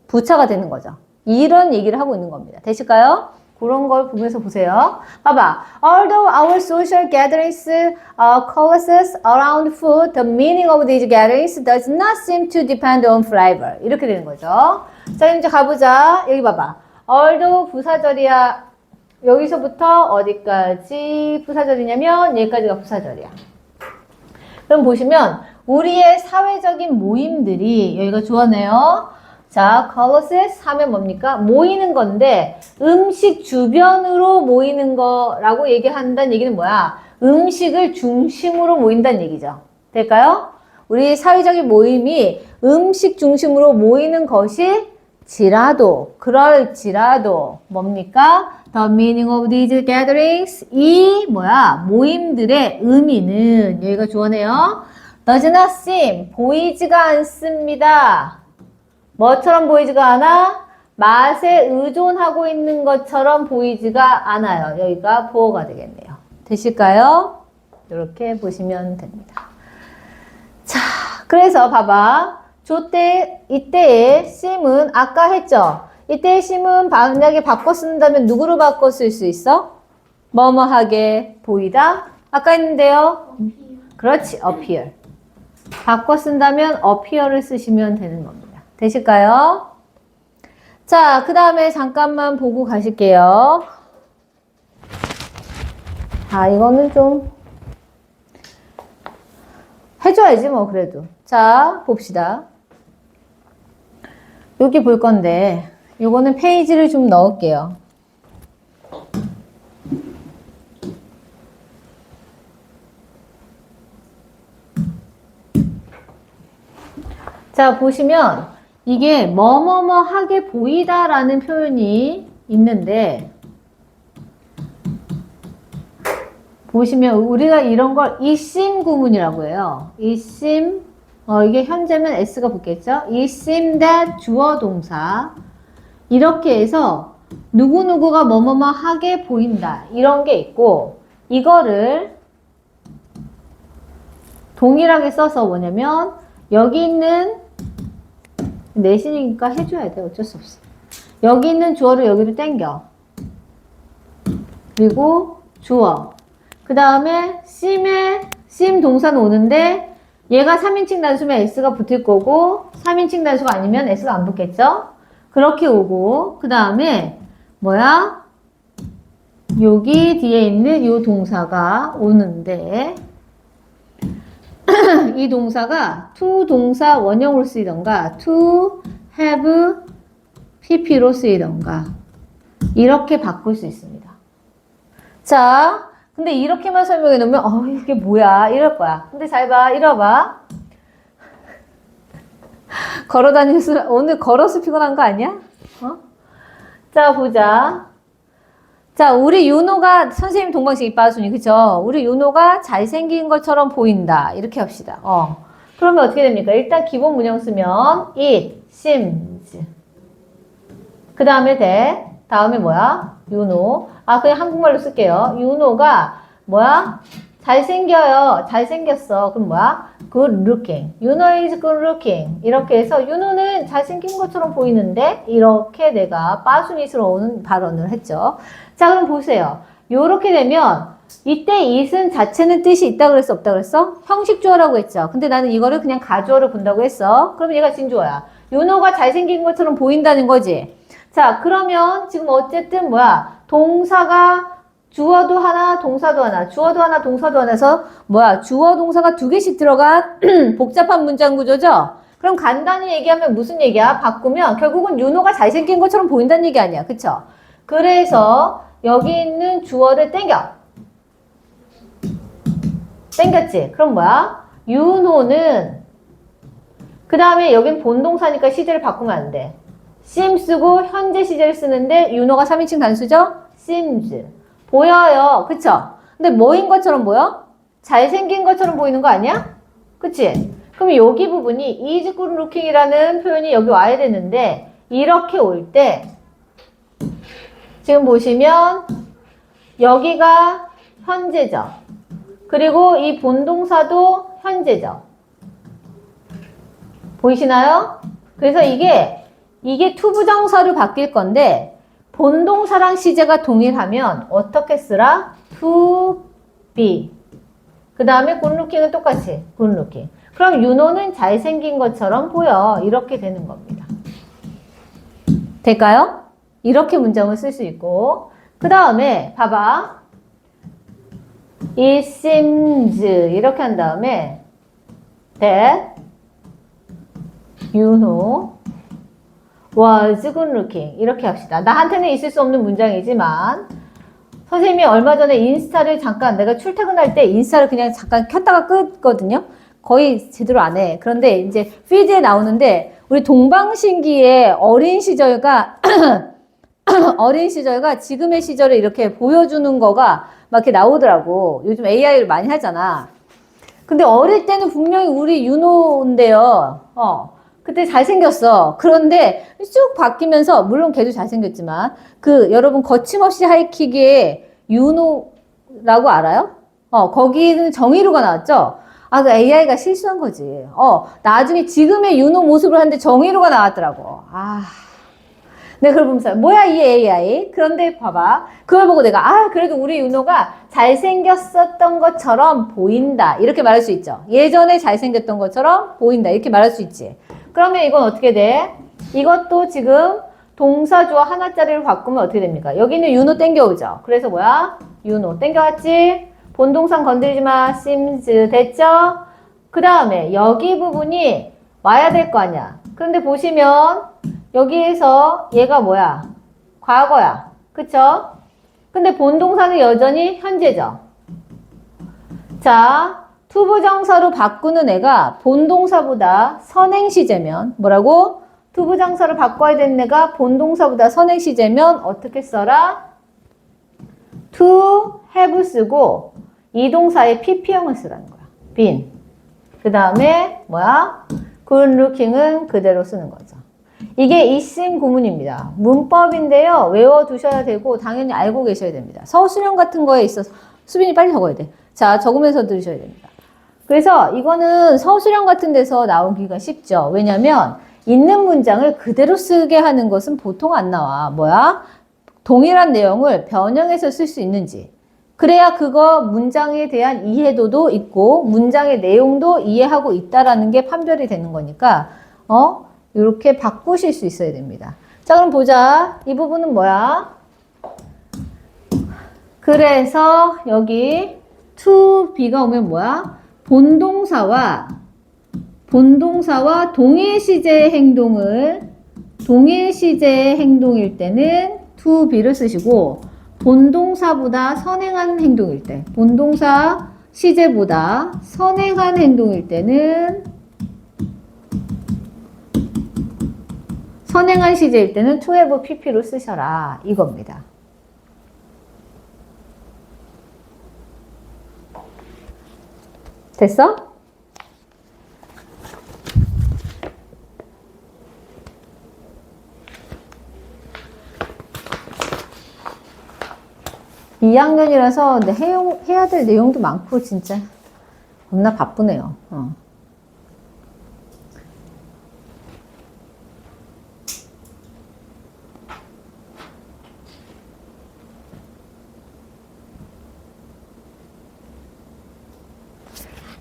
부차가 되는 거죠. 이런 얘기를 하고 있는 겁니다. 되실까요? 그런 걸 보면서 보세요. 봐봐. Although our social gatherings coalesce around food, the meaning of these gatherings does not seem to depend on flavor. 이렇게 되는 거죠. 자, 이제 가보자. 여기 봐봐. Although 부사절이야. 여기서부터 어디까지 부사절이냐면 여기까지가 부사절이야. 그럼 보시면 우리의 사회적인 모임들이 여기가 주어네요. 자, coalesce 하면 뭡니까? 모이는 건데 음식 주변으로 모이는 거라고 얘기한다는 얘기는 뭐야? 음식을 중심으로 모인다는 얘기죠. 될까요? 우리 사회적인 모임이 음식 중심으로 모이는 그럴지라도 뭡니까? The meaning of these gatherings 모임들의 의미는 여기가 주어네요. does not seem 보이지가 않습니다. 뭐처럼 보이지가 않아? 맛에 의존하고 있는 것처럼 보이지가 않아요. 여기가 보어가 되겠네요. 되실까요? 이렇게 보시면 됩니다. 자, 그래서 봐봐. 이때의 seem은 아까 했죠? 이때의 seem은 만약에 바꿔 쓴다면 누구로 바꿔 쓸 수 있어? 뭐뭐하게 보이다? 아까 했는데요? 그렇지, appear. 바꿔 쓴다면 appear를 쓰시면 되는 겁니다. 되실까요? 자, 그 다음에 잠깐만 보고 가실게요. 이거는 좀 해줘야지 뭐 그래도. 자, 봅시다. 여기 볼 건데 요거는 페이지를 좀 넣을게요. 자, 보시면 이게 뭐뭐뭐하게 보이다라는 표현이 있는데 보시면 우리가 이런 걸 이심 구문이라고 해요. 이심 이게 현재면 s가 붙겠죠. 이심 that 주어 동사 이렇게 해서 누구누구가 뭐뭐뭐하게 보인다 이런 게 있고 이거를 동일하게 써서 뭐냐면 여기 있는 내신이니까 해줘야 돼. 어쩔 수 없어. 여기 있는 주어를 여기로 땡겨. 그리고 주어. 그 다음에 심 동사는 오는데 얘가 3인칭 단수면 s가 붙을 거고 3인칭 단수가 아니면 s가 안 붙겠죠? 그렇게 오고 그 다음에 여기 뒤에 있는 이 동사가 오는데 이 동사가 to 동사 원형으로 쓰이던가 to have pp로 쓰이던가 이렇게 바꿀 수 있습니다. 자, 근데 이렇게만 설명해 놓으면 이게 뭐야 이럴 거야. 근데 잘 봐, 이러봐. 오늘 걸어서 피곤한 거 아니야? 자, 보자. 자, 우리 윤호가 선생님 동방신기 빠순이 그쵸? 우리 윤호가 잘생긴 것처럼 보인다. 이렇게 합시다. 그러면 어떻게 됩니까? 일단 기본 문형 쓰면 it seems. 그 다음에 다음에 뭐야? 윤호. 그냥 한국말로 쓸게요. 윤호가 잘생겨요. 잘생겼어. 그럼 good looking. 윤호 is good looking. 이렇게 해서 윤호는 잘생긴 것처럼 보이는데 이렇게 내가 빠순이스러운 발언을 했죠. 자, 그럼 보세요. 요렇게 되면 이때 it은 자체는 뜻이 있다 그랬어? 없다 그랬어? 형식 주어라고 했죠. 근데 나는 이거를 그냥 가주어를 본다고 했어. 그러면 얘가 진주어야. 윤호가 잘생긴 것처럼 보인다는 거지. 자, 그러면 지금 어쨌든 동사가 주어도 하나, 동사도 하나, 주어도 하나, 동사도 하나 해서 주어, 동사가 두 개씩 들어간 복잡한 문장 구조죠? 그럼 간단히 얘기하면 무슨 얘기야? 바꾸면 결국은 윤호가 잘생긴 것처럼 보인다는 얘기 아니야. 그쵸? 그래서 여기 있는 주어를 땡겼지? 그럼 뭐야? 윤호는 그 다음에 여긴 본동사니까 시제를 바꾸면 안 돼. seem 쓰고 현재 시제를 쓰는데 윤호가 3인칭 단수죠? seems. 보여요. 그쵸? 근데 뭐인 것처럼 보여? 잘생긴 것처럼 보이는 거 아니야? 그치? 그럼 여기 부분이 is good looking이라는 표현이 여기 와야 되는데 이렇게 올 때 지금 보시면 여기가 현재죠. 그리고 이 본동사도 현재죠. 보이시나요? 그래서 이게 투부정사로 바뀔 건데 본동사랑 시제가 동일하면 어떻게 쓰라? to be. 그 다음에 good looking은 똑같이 good looking. 그럼 윤호는 잘생긴 것처럼 보여. 이렇게 되는 겁니다. 될까요? 이렇게 문장을 쓸 수 있고 그 다음에 봐봐. It seems 이렇게 한 다음에 that 윤호 was good looking 이렇게 합시다. 나한테는 있을 수 없는 문장이지만 선생님이 얼마 전에 인스타를 잠깐 내가 출퇴근할 때 인스타를 그냥 잠깐 켰다가 끄거든요. 거의 제대로 안 해. 그런데 이제 피드에 나오는데 우리 동방신기의 어린 시절과 어린 시절과 지금의 시절을 이렇게 보여주는 거가 막 이렇게 나오더라고. 요즘 AI를 많이 하잖아. 근데 어릴 때는 분명히 우리 윤호인데요. 그때 잘생겼어. 그런데 쭉 바뀌면서 물론 걔도 잘생겼지만 여러분 거침없이 하이킥의 윤호라고 알아요? 거기는 정의로가 나왔죠? 그 AI가 실수한 거지. 나중에 지금의 윤호 모습을 하는데 정의로가 나왔더라고. 내가 그걸 보면서 뭐야 이 AI? 그런데 봐봐. 그걸 보고 내가 그래도 우리 윤호가 잘생겼었던 것처럼 보인다. 이렇게 말할 수 있죠. 예전에 잘생겼던 것처럼 보인다. 이렇게 말할 수 있지. 그러면 이건 어떻게 돼? 이것도 지금 동사주어 하나짜리로 바꾸면 어떻게 됩니까? 여기는 윤호 땡겨오죠. 그래서 뭐야? 윤호 땡겨왔지? 본동사 건드리지 마. seems 됐죠? 그 다음에 여기 부분이 와야 될 거 아니야. 그런데 보시면 여기에서 얘가 뭐야? 과거야. 그쵸? 근데 본동사는 여전히 현재죠. 자, 투부정사로 바꾸는 애가 본동사보다 선행시제면 뭐라고? 투부정사로 바꿔야 되는 애가 본동사보다 선행시제면 어떻게 써라? to have 쓰고 이 동사의 PP형을 쓰라는 거야. been. 그 다음에 뭐야? good looking은 그대로 쓰는 거죠. 이게 이심 구문입니다. 문법인데요. 외워두셔야 되고 당연히 알고 계셔야 됩니다. 서술형 같은 거에 있어서 수빈이 빨리 적어야 돼. 자, 적으면서 들으셔야 됩니다. 그래서 이거는 서술형 같은 데서 나오기가 쉽죠. 왜냐면 있는 문장을 그대로 쓰게 하는 것은 보통 안 나와. 뭐야? 동일한 내용을 변형해서 쓸 수 있는지. 그래야 그거 문장에 대한 이해도도 있고 문장의 내용도 이해하고 있다라는 게 판별이 되는 거니까 이렇게 바꾸실 수 있어야 됩니다. 자, 그럼 보자. 이 부분은 뭐야? 그래서 여기 to be가 오면 뭐야? 본동사와 동일 시제의 행동일 때는 to be를 쓰시고 본동사보다 선행한 행동일 때, 본동사 시제보다 선행한 행동일 때는 선행한 시제일 때는 to have pp로 쓰셔라. 이겁니다. 됐어? (2학년이라서) 해야 될 내용도 많고 진짜 겁나 바쁘네요.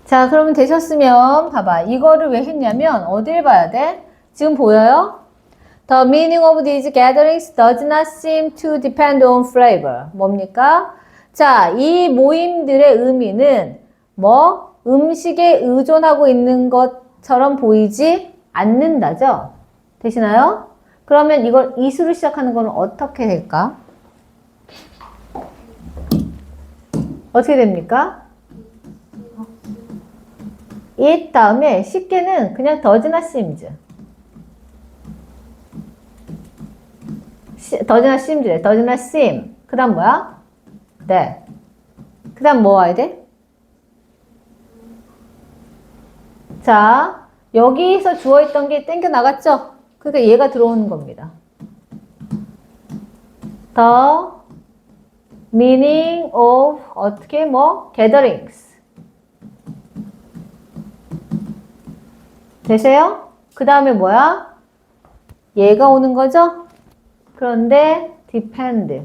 자, 그러면 되셨으면 봐봐. 이거를 왜 했냐면 어딜 봐야 돼? 지금 보여요? The meaning of these gatherings does not seem to depend on flavor. 뭡니까? 자, 이 모임들의 의미는 뭐? 음식에 의존하고 있는 것처럼 보이지 않는다죠? 되시나요? 그러면 이걸 is로 시작하는 거는 어떻게 될까? 어떻게 됩니까? it 다음에 쉽게는 그냥 does나 seems. does나 seems래. does나 seem. 그 다음 뭐야? 네. 그 다음 뭐 와야 돼? 자, 여기서 주어있던 게 땡겨 나갔죠? 그러니까 얘가 들어오는 겁니다. The meaning of 어떻게 뭐 gatherings. 되세요? 그 다음에 뭐야? 얘가 오는 거죠? 그런데 depend.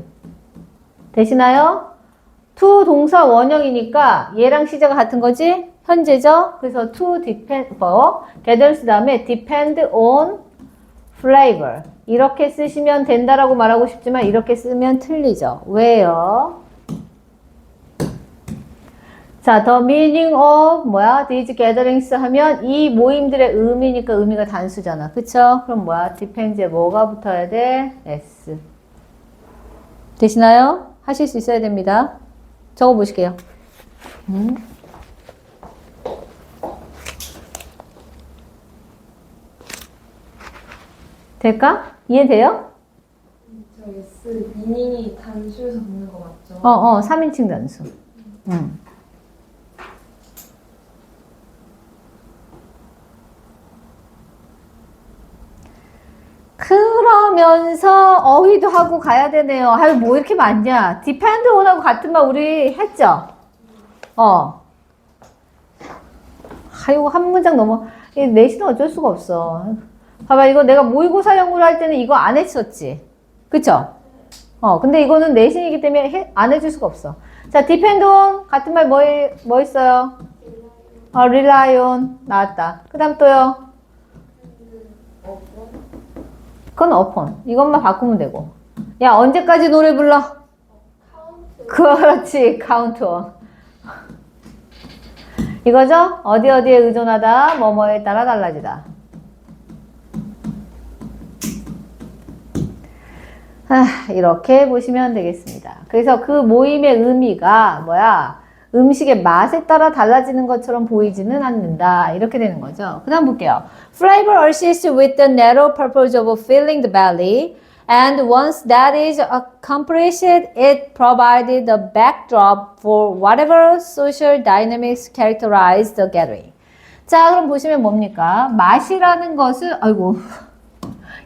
되시나요? to 동사 원형이니까 얘랑 시제가 같은 거지? 현재죠? 그래서 to depend, gathers 다음에 depend on flavor. 이렇게 쓰시면 된다라고 말하고 싶지만 이렇게 쓰면 틀리죠. 왜요? 자, the meaning of 뭐야? these gatherings 하면 이 모임들의 의미니까 의미가 단수잖아. 그쵸? 그럼 뭐야? depend에 뭐가 붙어야 돼? s. 되시나요? 하실 수 있어야 됩니다. 적어 보실게요. 될까? 이해돼요? 저 S 미닝이 단수에서 붙는 거 맞죠? 3인칭 단수. 그러면서 어휘도 하고 가야 되네요. 아유, 뭐 이렇게 많냐? depend on하고 같은 말 우리 했죠? 아이고, 한 문장 넘어. 내신은 어쩔 수가 없어. 봐봐, 이거 내가 모의고사 연구를 할 때는 이거 안 했었지. 그쵸? 근데 이거는 내신이기 때문에 안 해줄 수가 없어. 자, depend on 같은 말 뭐 있어요? rely on 나왔다. 그 다음 또요. 그건 upon. 이것만 바꾸면 되고. 야, 언제까지 노래 불러? 그렇지, count on. 이거죠? 어디에 의존하다, 뭐뭐에 따라 달라지다. 이렇게 보시면 되겠습니다. 그래서 그 모임의 의미가 뭐야? 음식의 맛에 따라 달라지는 것처럼 보이지는 않는다. 이렇게 되는 거죠. 그 다음 볼게요. Flavor assists with the narrow purpose of filling the belly. And once that is accomplished, it provided the backdrop for whatever social dynamics characterize the gathering. 자, 그럼 보시면 뭡니까? 맛이라는 것은, 아이고,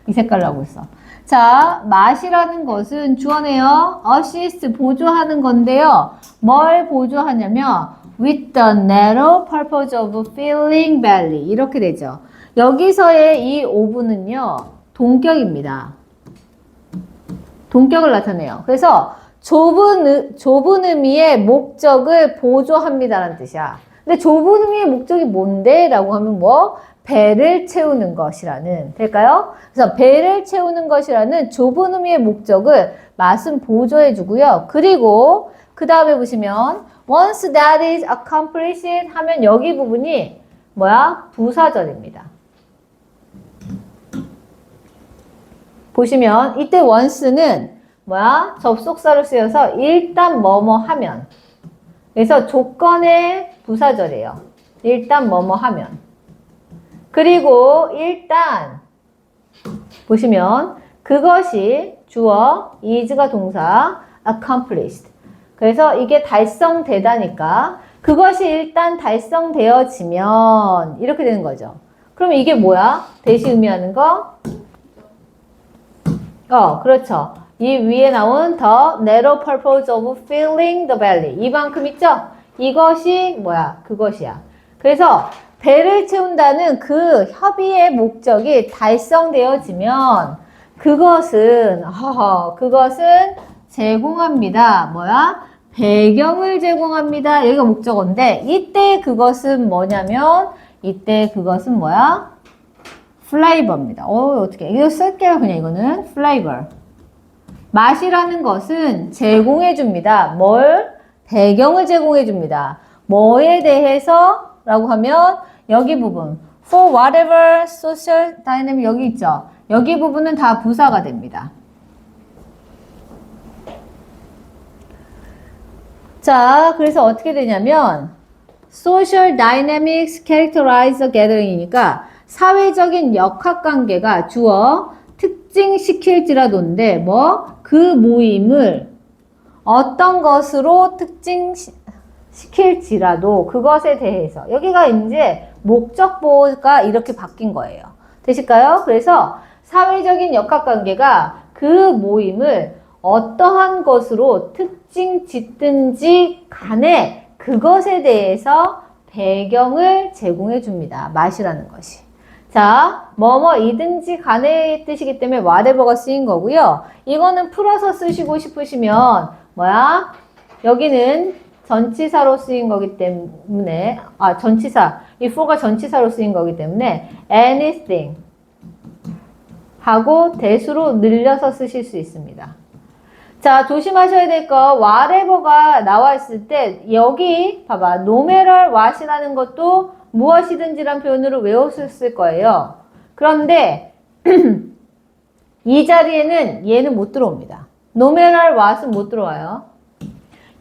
이 색깔로 하고 있어. 자, 맛이라는 것은 주어네요. assist, 보조하는 건데요. 뭘 보조하냐면 with the narrow purpose of filling belly 이렇게 되죠. 여기서의 이 oven은요. 동격입니다. 동격을 나타내요. 그래서 좁은 의미의 목적을 보조합니다라는 뜻이야. 근데 좁은 의미의 목적이 뭔데? 라고 하면 뭐? 배를 채우는 것이라는 될까요? 그래서 배를 채우는 것이라는 좁은 의미의 목적을 맛은 보조해 주고요. 그리고 그 다음에 보시면 once that is accomplished 하면 여기 부분이 뭐야? 부사절입니다. 보시면 이때 once는 뭐야? 접속사로 쓰여서 일단 뭐뭐 하면 그래서 조건의 부사절이에요. 일단 뭐뭐 하면 그리고 일단 보시면 그것이 주어, is가 동사, accomplished. 그래서 이게 달성되다니까 그것이 일단 달성되어지면 이렇게 되는 거죠. 그럼 이게 뭐야? 대시 의미하는 거? 그렇죠. 이 위에 나온 the narrow purpose of filling the belly. 이만큼 있죠? 이것이 뭐야? 그것이야. 그래서 배를 채운다는 그 협의의 목적이 달성되어지면 그것은 제공합니다. 뭐야? 배경을 제공합니다. 여기가 목적어인데 이때 그것은 뭐냐면 이때 그것은 뭐야? 플레이버입니다. 어떻게 이거 쓸게요. 그냥 이거는 플레이버. 맛이라는 것은 제공해 줍니다. 뭘? 배경을 제공해 줍니다. 뭐에 대해서? 라고 하면 여기 부분 For whatever social dynamic 여기 있죠. 여기 부분은 다 부사가 됩니다. 자, 그래서 어떻게 되냐면 social dynamics characterize a gathering이니까 사회적인 역학관계가 주어 특징시킬지라도인데 뭐 그 모임을 어떤 것으로 특징시킬지라도 그것에 대해서 여기가 이제 목적보가 이렇게 바뀐 거예요. 되실까요? 그래서 사회적인 역학관계가 그 모임을 어떠한 것으로 특징 짓든지 간에 그것에 대해서 배경을 제공해 줍니다. 맛이라는 것이. 자, 뭐뭐이든지 간의 뜻이기 때문에 whatever가 쓰인 거고요. 이거는 풀어서 쓰시고 싶으시면 뭐야? 여기는 전치사로 쓰인 거기 때문에 전치사. 이 for가 전치사로 쓰인 거기 때문에 anything 하고 대수로 늘려서 쓰실 수 있습니다. 자, 조심하셔야 될 거 whatever가 나와 있을 때 여기 봐봐. no matter what이라는 것도 무엇이든지란 표현으로 외우셨을 거예요. 그런데 이 자리에는 얘는 못 들어옵니다. no matter what은 못 들어와요.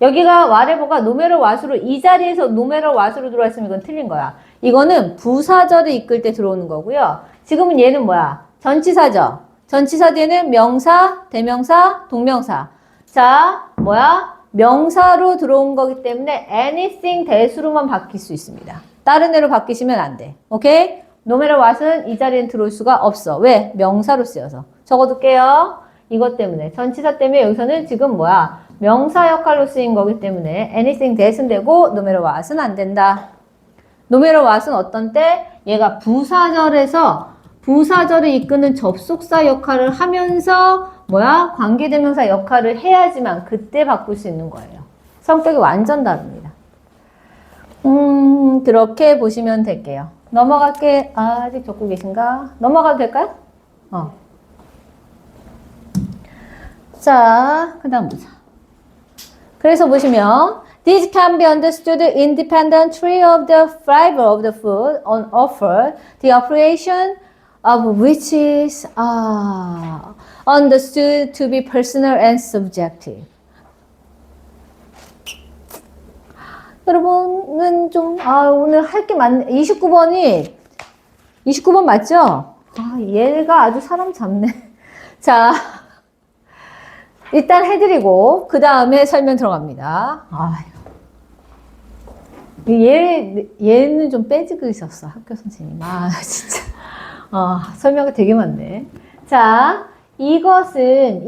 여기가 whatever가 no matter what으로 이 자리에서 no matter what으로 들어와 있으면 이건 틀린 거야. 이거는 부사절을 이끌 때 들어오는 거고요. 지금은 얘는 뭐야? 전치사죠. 전치사 뒤에는 명사, 대명사, 동명사. 자, 뭐야? 명사로 들어온 거기 때문에 anything 대수로만 바뀔 수 있습니다. 다른 애로 바뀌시면 안 돼. 오케이? no matter what은 이 자리엔 들어올 수가 없어. 왜? 명사로 쓰여서. 적어둘게요. 이것 때문에. 전치사 때문에 여기서는 지금 뭐야? 명사 역할로 쓰인 거기 때문에 anything that은 되고 no matter what은 안 된다. no matter what은 어떤 때? 얘가 부사절에서 부사절을 이끄는 접속사 역할을 하면서 뭐야? 관계대명사 역할을 해야지만 그때 바꿀 수 있는 거예요. 성격이 완전 다릅니다. 그렇게 보시면 될게요. 넘어갈게. 아직 적고 계신가? 넘어가도 될까요? 자, 그 다음 보자. 그래서 보시면 These can be understood independently of the flavor of the food on offer, the operation of which is understood to be personal and subjective. 여러분은 좀, 오늘 할 게 많네. 29번 맞죠? 얘가 아주 사람 잡네. 자, 일단 해드리고, 그 다음에 설명 들어갑니다. 얘는 좀 빼지고 있었어. 학교 선생님. 진짜. 설명이 되게 많네. 자, 이것들은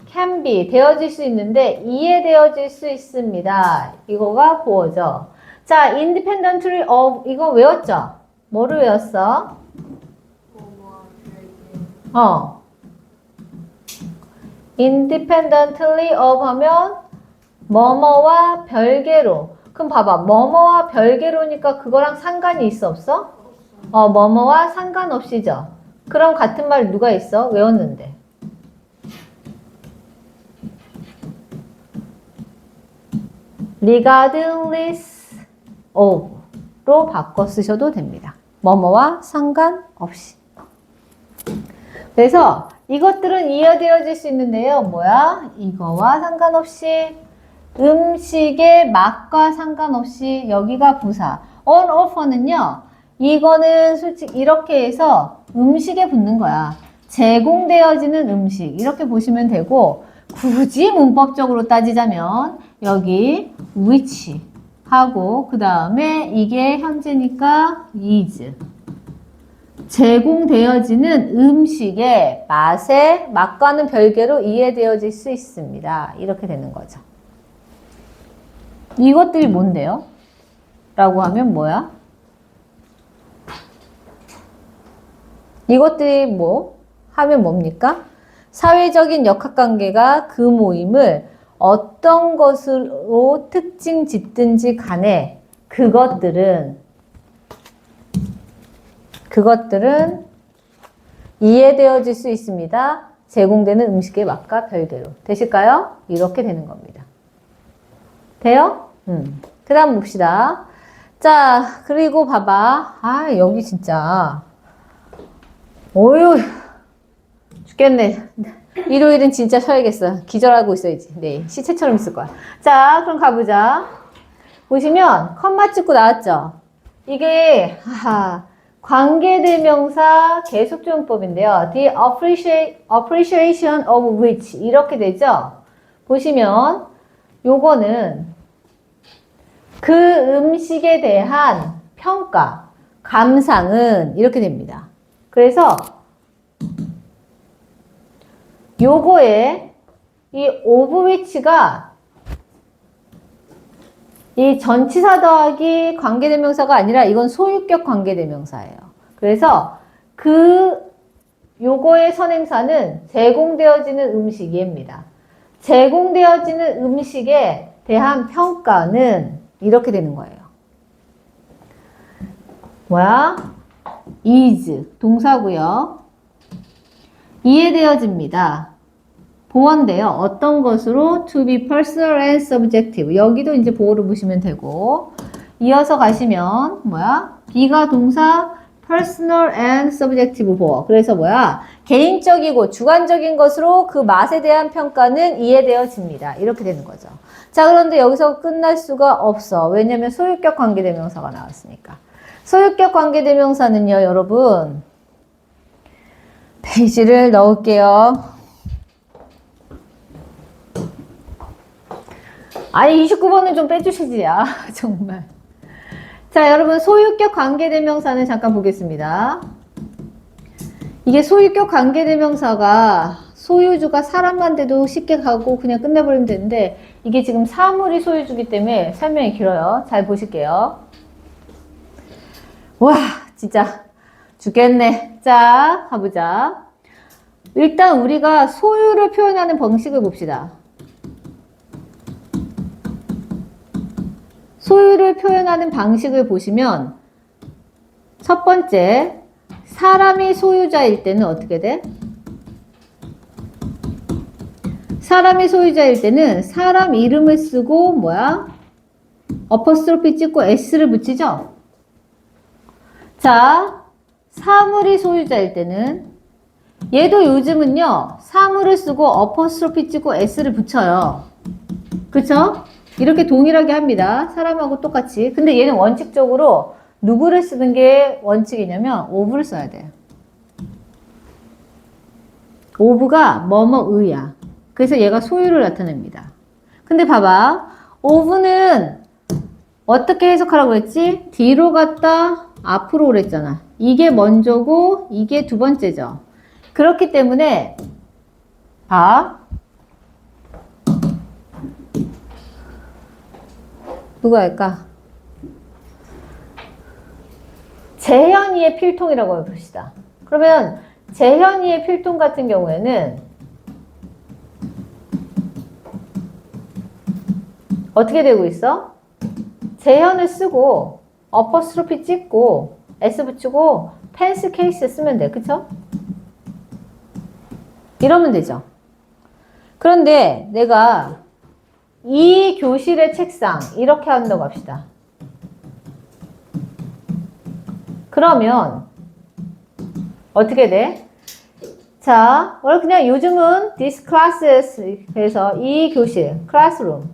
can be, 되어질 수 있는데, 이해되어질 수 있습니다. 이거가 보어죠. 자, independently of, 이거 외웠죠? 뭐를 외웠어? independently of 하면, 뭐뭐와 별개로. 그럼 봐봐. 뭐뭐와 별개로니까 그거랑 상관이 있어, 없어? 뭐뭐와 상관없이죠. 그럼 같은 말 누가 있어? 외웠는데. regardless of로 바꿔 쓰셔도 됩니다. 뭐뭐와 상관없이. 그래서 이것들은 이해되어질 수 있는데요. 뭐야? 이거와 상관없이, 음식의 맛과 상관없이, 여기가 부사. on offer는요. 이거는 솔직히 이렇게 해서 음식에 붙는 거야. 제공되어지는 음식. 이렇게 보시면 되고, 굳이 문법적으로 따지자면 여기 which 하고 그 다음에 이게 현재니까 is. 제공되어지는 음식의 맛과는 별개로 이해되어질 수 있습니다. 이렇게 되는 거죠. 이것들이 뭔데요? 라고 하면 뭐야? 이것들이 뭐? 하면 뭡니까? 사회적인 역학관계가 그 모임을 어떤 것으로 특징 짓든지 간에 그것들은 이해되어질 수 있습니다. 제공되는 음식의 맛과 별개로. 되실까요? 이렇게 되는 겁니다. 돼요? 그 다음 봅시다. 자, 그리고 봐봐. 아, 여기 진짜. 어휴, 죽겠네. 일요일은 진짜 쉬어야겠어. 기절하고 있어야지. 네, 시체처럼 있을 거야. 자, 그럼 가보자. 보시면 컴마 찍고 나왔죠? 이게 관계대명사 계속조용법인데요. The appreciation of which 이렇게 되죠? 보시면 요거는 그 음식에 대한 평가, 감상은 이렇게 됩니다. 그래서 요거에 이 of which가 이 전치사 더하기 관계대명사가 아니라 이건 소유격 관계대명사예요. 그래서 요거의 선행사는 제공되어지는 음식 얘입니다. 제공되어지는 음식에 대한 평가는 이렇게 되는 거예요. 뭐야? is 동사고요. 이해되어집니다. 보어인데요. 어떤 것으로? To be personal and subjective. 여기도 이제 보어를 보시면 되고, 이어서 가시면 뭐야? be가 동사 personal and subjective 보어. 그래서 뭐야? 개인적이고 주관적인 것으로 그 맛에 대한 평가는 이해되어집니다. 이렇게 되는 거죠. 자, 그런데 여기서 끝날 수가 없어. 왜냐면 소유격 관계대명사가 나왔으니까. 소유격 관계대명사는요, 여러분. 페이지를 넣을게요. 아니 29번은 좀 빼주시지. 아 정말. 자 여러분 소유격 관계대명사는 잠깐 보겠습니다. 이게 소유격 관계대명사가 소유주가 사람만 돼도 쉽게 가고 그냥 끝내버리면 되는데 이게 지금 사물이 소유주기 때문에 설명이 길어요. 잘 보실게요. 와 진짜 죽겠네. 자 가보자. 일단 우리가 소유를 표현하는 방식을 봅시다. 소유를 표현하는 방식을 보시면 첫 번째 사람이 소유자일 때는 어떻게 돼? 사람이 소유자일 때는 사람 이름을 쓰고 뭐야? 어퍼스트로피 찍고 s를 붙이죠? 자, 사물이 소유자일 때는 얘도 요즘은요 사물을 쓰고 어퍼스트로피 찍고 s를 붙여요. 그쵸? 이렇게 동일하게 합니다. 사람하고 똑같이. 근데 얘는 원칙적으로 누구를 쓰는 게 원칙이냐면 of를 써야 돼요. of가 뭐뭐의야. 그래서 얘가 소유를 나타냅니다. 근데 봐봐. of는 어떻게 해석하라고 했지? 뒤로 갔다 앞으로 그랬잖아. 이게 먼저고 이게 두 번째죠. 그렇기 때문에 누가 할까? 재현이의 필통이라고 해봅시다. 그러면 재현이의 필통 같은 경우에는 어떻게 되고 있어? 재현을 쓰고 어퍼스트로피 찍고 S 붙이고 펜스 케이스 쓰면 돼. 그쵸? 이러면 되죠. 그런데 내가 이 교실의 책상 이렇게 한다고 합시다. 그러면 어떻게 돼? 자, 원래 그냥 요즘은 this classes 그래서 이 교실 classroom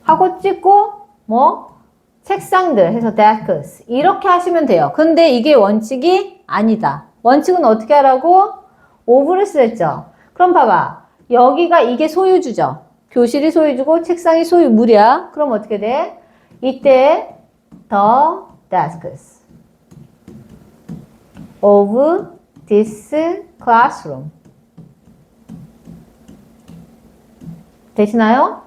하고 찍고 뭐 책상들 해서 desks 이렇게 하시면 돼요. 근데 이게 원칙이 아니다. 원칙은 어떻게 하라고? of를 쓰랬죠. 그럼 봐봐. 여기가 이게 소유주죠. 교실이 소유주고 책상이 소유물이야. 그럼 어떻게 돼? 이때 the desks of this classroom 되시나요?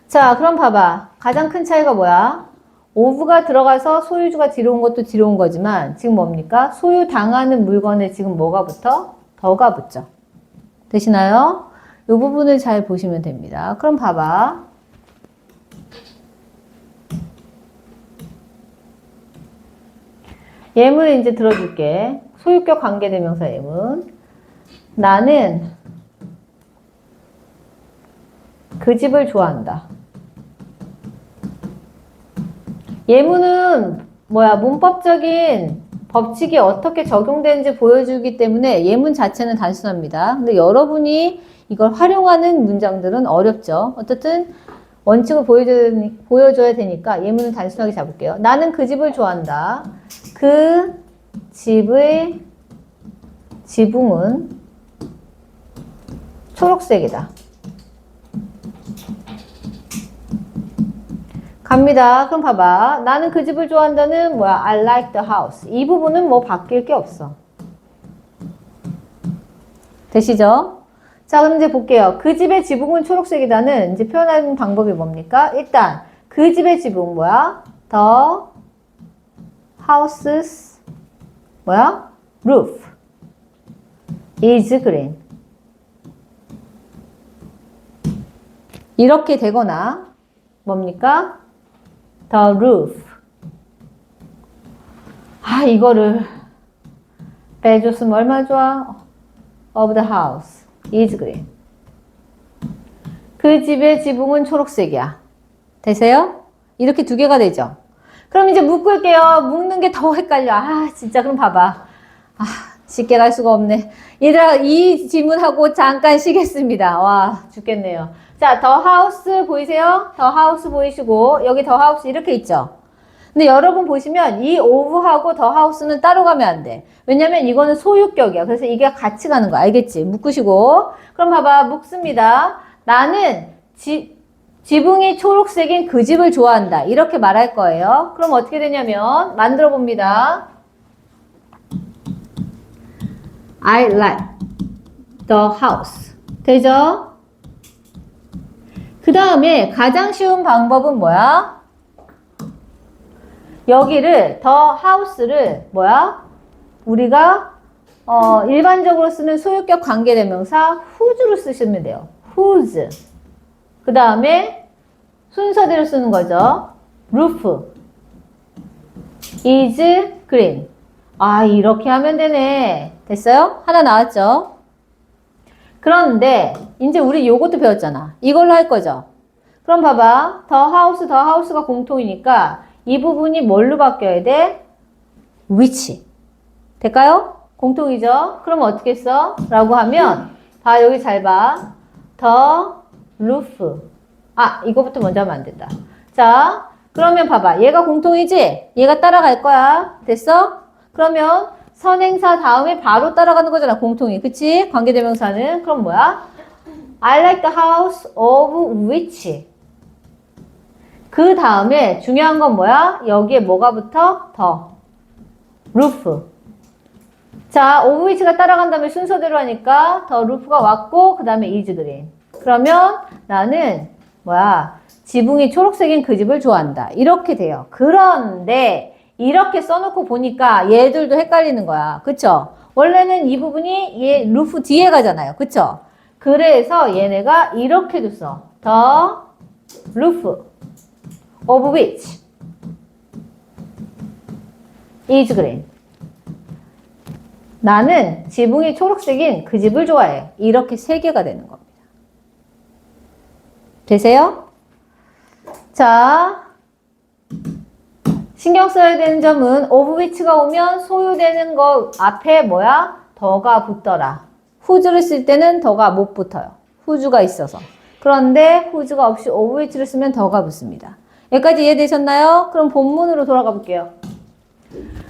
자, 그럼 봐봐. 가장 큰 차이가 뭐야? of가 들어가서 소유주가 뒤로 온 것도 뒤로 온 거지만 지금 뭡니까? 소유당하는 물건에 지금 뭐가 붙어? 더가 붙죠. 되시나요? 이 부분을 잘 보시면 됩니다. 그럼 봐봐. 예문을 이제 들어줄게. 소유격 관계대명사 예문. 나는 그 집을 좋아한다. 예문은 뭐야? 문법적인 법칙이 어떻게 적용되는지 보여주기 때문에 예문 자체는 단순합니다. 근데 여러분이 이걸 활용하는 문장들은 어렵죠. 어쨌든 원칙을 보여줘야 되니까 예문은 단순하게 잡을게요. 나는 그 집을 좋아한다. 그 집의 지붕은 초록색이다. 갑니다. 그럼 봐봐. 나는 그 집을 좋아한다는 뭐야? I like the house. 이 부분은 뭐 바뀔 게 없어. 되시죠? 자, 그럼 이제 볼게요. 그 집의 지붕은 초록색이다는 이제 표현하는 방법이 뭡니까? 일단 그 집의 지붕 뭐야? The house's 뭐야? roof is green. 이렇게 되거나 뭡니까? The roof. 아, 이거를 빼줬으면 얼마나 좋아? Of the house is green. 그 집의 지붕은 초록색이야. 되세요? 이렇게 두 개가 되죠. 그럼 이제 묶을게요. 묶는 게 더 헷갈려. 아, 진짜. 그럼 봐봐. 아, 쉽게 갈 수가 없네. 얘들아, 이 질문하고 잠깐 쉬겠습니다. 와, 죽겠네요. 자, 더 하우스 보이세요? 더 하우스 보이시고, 여기 더 하우스 이렇게 있죠? 근데 여러분 보시면 이 오브하고 더 하우스는 따로 가면 안 돼. 왜냐면 이거는 소유격이야. 그래서 이게 같이 가는 거 알겠지? 묶으시고. 그럼 봐봐. 묶습니다. 나는 지붕이 초록색인 그 집을 좋아한다. 이렇게 말할 거예요. 그럼 어떻게 되냐면 만들어 봅니다. I like the house. 되죠? 그 다음에 가장 쉬운 방법은 뭐야? 여기를 더 하우스를 뭐야? 우리가 일반적으로 쓰는 소유격 관계대명사 whose로 쓰시면 돼요. whose. 그 다음에 순서대로 쓰는 거죠. roof is green. 아, 이렇게 하면 되네. 됐어요? 하나 나왔죠? 그런데 이제 우리 요것도 배웠잖아. 이걸로 할 거죠. 그럼 봐봐. 더 하우스가 공통이니까 이 부분이 뭘로 바뀌어야 돼? which. 될까요? 공통이죠? 그럼 어떻게 써? 라고 하면 봐, 여기 잘 봐. the roof. 아, 이거부터 먼저 하면 안 된다. 자, 그러면 봐봐. 얘가 공통이지? 얘가 따라갈 거야. 됐어? 그러면 선행사 다음에 바로 따라가는 거잖아. 공통이. 그치? 관계대명사는. 그럼 뭐야? I like the house of which. 그 다음에 중요한 건 뭐야? 여기에 뭐가 붙어? 더. roof. 자, of which가 따라간 다음에 순서대로 하니까 더 roof가 왔고 그 다음에 is green. 그러면 나는 뭐야? 지붕이 초록색인 그 집을 좋아한다. 이렇게 돼요. 그런데 이렇게 써놓고 보니까 얘들도 헷갈리는 거야. 그쵸? 원래는 이 부분이 얘 루프 뒤에 가잖아요. 그쵸? 그래서 얘네가 이렇게도 써. The roof of which is green. 나는 지붕이 초록색인 그 집을 좋아해. 이렇게 세 개가 되는 겁니다. 되세요? 자, 신경 써야 되는 점은 of which가 오면 소유되는 거 앞에 뭐야? 더가 붙더라. whose를 쓸 때는 더가 못 붙어요. whose가 있어서. 그런데 whose가 없이 of which를 쓰면 더가 붙습니다. 여기까지 이해되셨나요? 그럼 본문으로 돌아가 볼게요.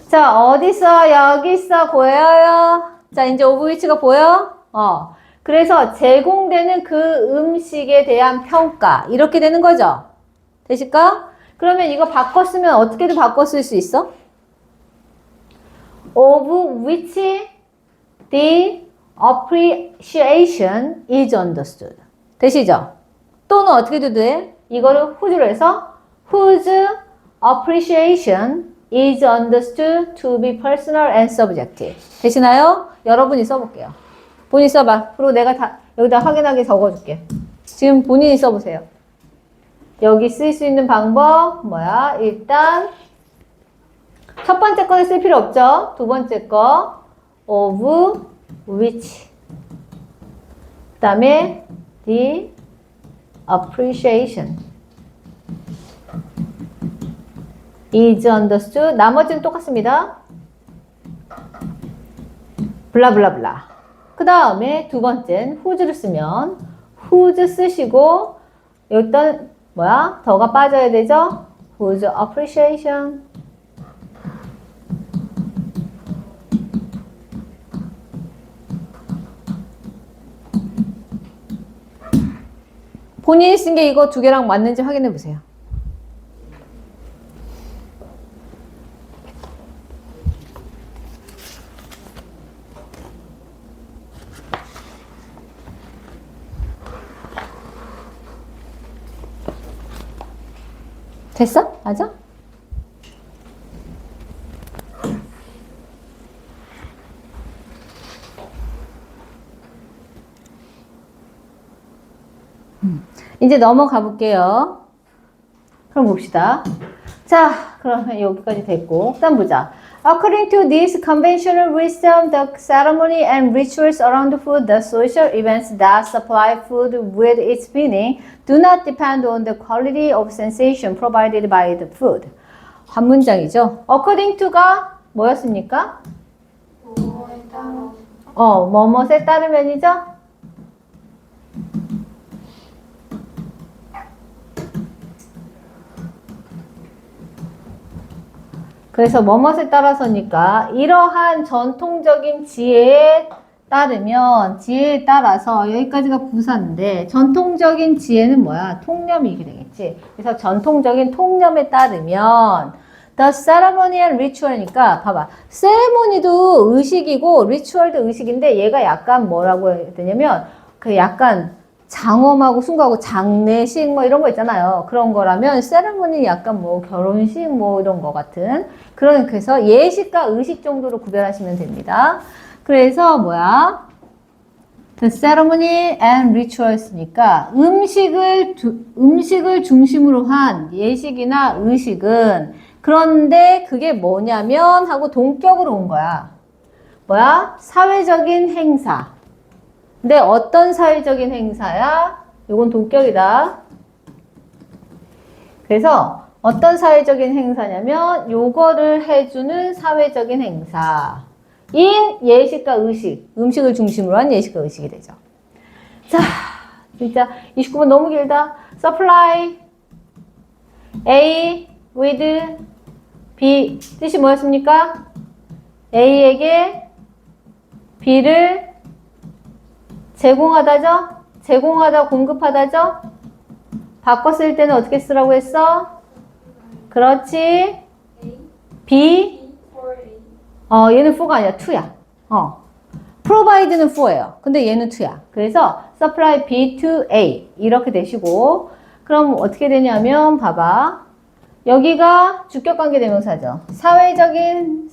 자, 어딨어? 여기 있어. 보여요? 자, 이제 of which가 보여? 그래서 제공되는 그 음식에 대한 평가. 이렇게 되는 거죠? 되실까? 그러면 이거 바꿔 쓰면 어떻게든 바꿔 쓸 수 있어? of which the appreciation is understood. 되시죠? 또는 어떻게도 돼? 이거를 whose로 해서 whose appreciation is understood to be personal and subjective. 되시나요? 여러분이 써볼게요. 본인이 써봐. 그리고 내가 여기다 확인하게 적어줄게. 지금 본인이 써보세요. 여기 쓸 수 있는 방법 뭐야? 일단 첫 번째 거는 쓸 필요 없죠. 두 번째 거 of which 그 다음에 the appreciation is understood. 나머지는 똑같습니다. 블라블라블라. 그 다음에 두 번째는 who's를 쓰면 whose 쓰시고 일단 뭐야? 더가 빠져야 되죠? whose appreciation. 본인이 쓴 게 이거 두 개랑 맞는지 확인해 보세요. 됐어? 맞아? 이제 넘어가 볼게요. 그럼 봅시다. 자, 그러면 여기까지 됐고, 그다음 보자. According to this conventional wisdom, the ceremony and rituals around food, the social events that supply food with its meaning, do not depend on the quality of sensation provided by the food. 한 문장이죠. According to가 뭐였습니까? 뭐뭐에 따르면이죠? 그래서 뭐뭇에 따라서니까 이러한 전통적인 지혜에 따르면 지혜에 따라서 여기까지가 부사인데 전통적인 지혜는 뭐야? 통념이 이게 되겠지. 그래서 전통적인 통념에 따르면 the ceremony and ritual이니까 봐봐. 세레모니도 의식이고 리추얼도 의식인데 얘가 약간 뭐라고 해야 되냐면 그 약간 장엄하고 숭고하고 장례식 뭐 이런 거 있잖아요. 그런 거라면 세레모니 약간 뭐 결혼식 뭐 이런 거 같은 그래서 예식과 의식 정도로 구별하시면 됩니다. 그래서 뭐야? The ceremony and rituals니까 음식을 중심으로 한 예식이나 의식은 그런데 그게 뭐냐면 하고 동격으로 온 거야. 뭐야? 사회적인 행사. 근데 어떤 사회적인 행사야? 이건 동격이다. 그래서 어떤 사회적인 행사냐면 요거를 해주는 사회적인 행사. 인 예식과 의식. 음식을 중심으로 한 예식과 의식이 되죠. 자, 진짜 29분 너무 길다. supply A with B. 뜻이 뭐였습니까? A에게 B를 제공하다죠? 제공하다, 공급하다죠? 바꿨을 때는 어떻게 쓰라고 했어? 그렇지. B. 얘는 for가 아니라 to야. provide는 for예요. 근데 얘는 to야. 그래서 supply B to A. 이렇게 되시고, 그럼 어떻게 되냐면, 봐봐. 여기가 주격관계대명사죠. 사회적인,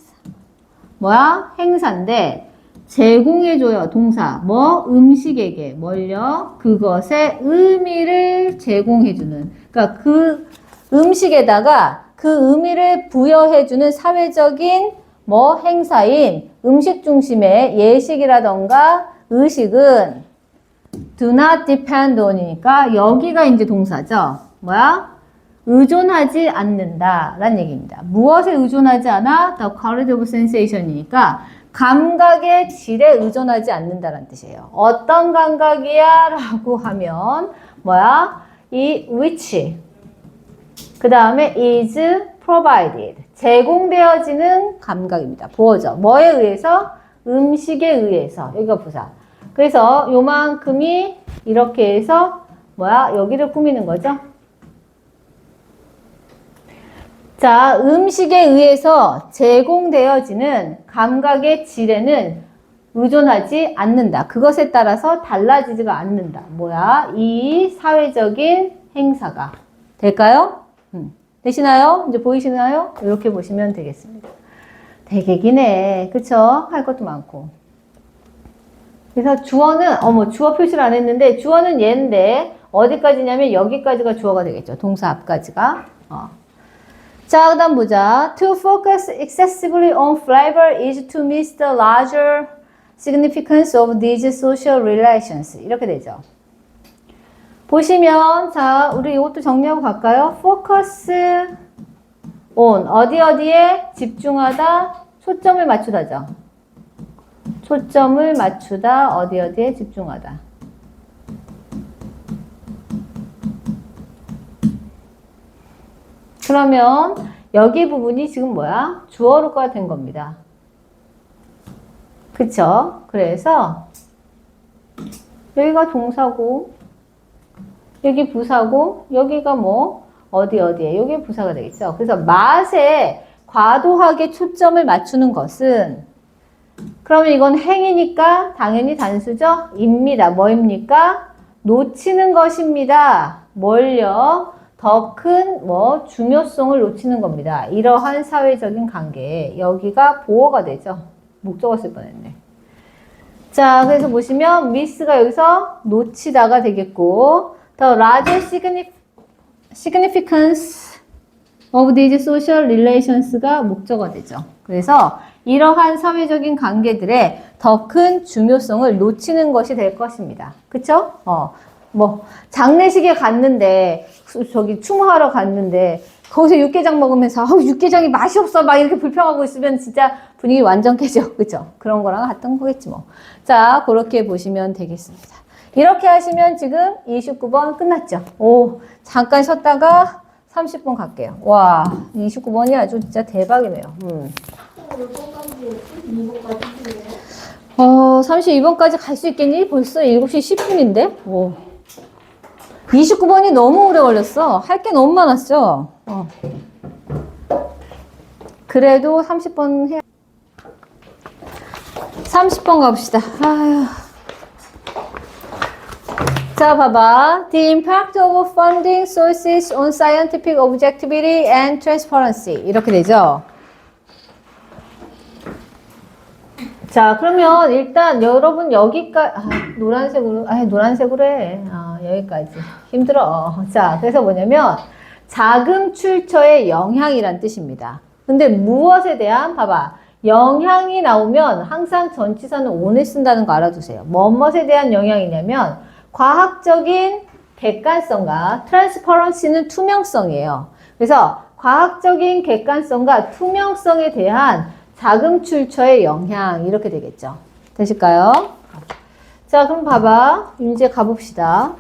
행사인데, 제공해줘요. 동사. 음식에게. 뭘요? 그것의 의미를 제공해주는. 그러니까 그 음식에다가 그 의미를 부여해주는 사회적인 행사인 음식 중심의 예식이라던가 의식은 do not depend on이니까 여기가 이제 동사죠. 의존하지 않는다. 라는 얘기입니다. 무엇에 의존하지 않아? The quality of sensation이니까 감각의 질에 의존하지 않는다라는 뜻이에요. 어떤 감각이야? 라고 하면 이 which 그 다음에 is provided 제공되어지는 감각입니다. 보어죠. 뭐에 의해서? 음식에 의해서. 여기가 부사. 그래서 요만큼이 이렇게 해서 여기를 꾸미는 거죠. 자, 음식에 의해서 제공되어지는 감각의 질에는 의존하지 않는다. 그것에 따라서 달라지지가 않는다. 이 사회적인 행사가. 될까요? 되시나요? 이제 보이시나요? 이렇게 보시면 되겠습니다. 되게 기네. 그쵸? 할 것도 많고. 그래서 주어는, 주어 표시를 안 했는데, 주어는 얘인데, 어디까지냐면 여기까지가 주어가 되겠죠. 동사 앞까지가. 자, 그 다음 보자. To focus excessively on flavor is to miss the larger significance of these social relations. 이렇게 되죠. 보시면, 자, 우리 이것도 정리하고 갈까요? Focus on 어디에 집중하다, 초점을 맞추다죠. 초점을 맞추다, 어디에 집중하다. 그러면 여기 부분이 지금 뭐야? 주어로가 된 겁니다. 그쵸? 그래서 여기가 동사고 여기 부사고 여기가 뭐 어디에 여기 부사가 되겠죠. 그래서 맛에 과도하게 초점을 맞추는 것은 그러면 이건 행위니까 당연히 단수죠. 입니다. 뭐입니까? 놓치는 것입니다. 뭘요? 더 큰 중요성을 놓치는 겁니다. 이러한 사회적인 관계. 여기가 보어가 되죠. 목적어 쓸 뻔했네. 자, 그래서 보시면 miss가 여기서 놓치다가 되겠고 the larger significance of these social relations가 목적어 되죠. 그래서 이러한 사회적인 관계들의 더 큰 중요성을 놓치는 것이 될 것입니다. 그쵸? 장례식에 갔는데, 저기 추모하러 갔는데, 거기서 육개장 먹으면서, 육개장이 맛이 없어. 막 이렇게 불평하고 있으면 진짜 분위기 완전 깨져. 그쵸? 그런 거랑 같은 거겠지 뭐. 자, 그렇게 보시면 되겠습니다. 이렇게 하시면 지금 29번 끝났죠? 오, 잠깐 쉬었다가 30번 갈게요. 와, 29번이 아주 진짜 대박이네요. 몇 번까지? 2번까지? 32번까지 갈 수 있겠니? 벌써 7시 10분인데? 오. 29번이 너무 오래 걸렸어. 할 게 너무 많았죠? 그래도 30번 해야. 30번 갑시다. 아휴. 자, 봐봐. The impact of funding sources on scientific objectivity and transparency. 이렇게 되죠? 자, 그러면 일단 여러분 여기까지, 노란색으로 해. 여기까지. 힘들어. 자, 그래서 뭐냐면, 자금 출처의 영향이란 뜻입니다. 근데 무엇에 대한, 봐봐. 영향이 나오면 항상 전치사는 on을 쓴다는 거 알아두세요. 뭐뭐에 대한 영향이냐면, 과학적인 객관성과 transparency는 투명성이에요. 그래서 과학적인 객관성과 투명성에 대한 자금 출처의 영향 이렇게 되겠죠. 되실까요? 자, 그럼 봐봐. 이제 가봅시다.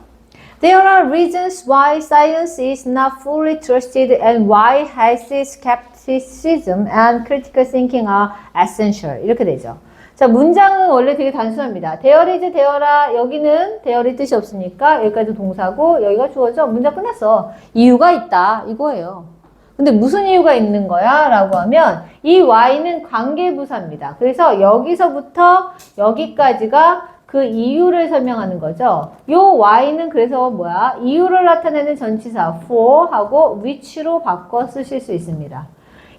There are reasons why science is not fully trusted and why healthy skepticism and critical thinking are essential. 이렇게 되죠. 자, 문장은 원래 되게 단순합니다. There is, there라. 여기는 there이 뜻이 없으니까 여기까지 동사고 여기가 주어죠. 문장 끝났어. 이유가 있다. 이거예요. 근데 무슨 이유가 있는 거야? 라고 하면 이 y는 관계부사입니다. 그래서 여기서부터 여기까지가 그 이유를 설명하는 거죠. 요 y는 그래서 뭐야? 이유를 나타내는 전치사 for 하고 which로 바꿔 쓰실 수 있습니다.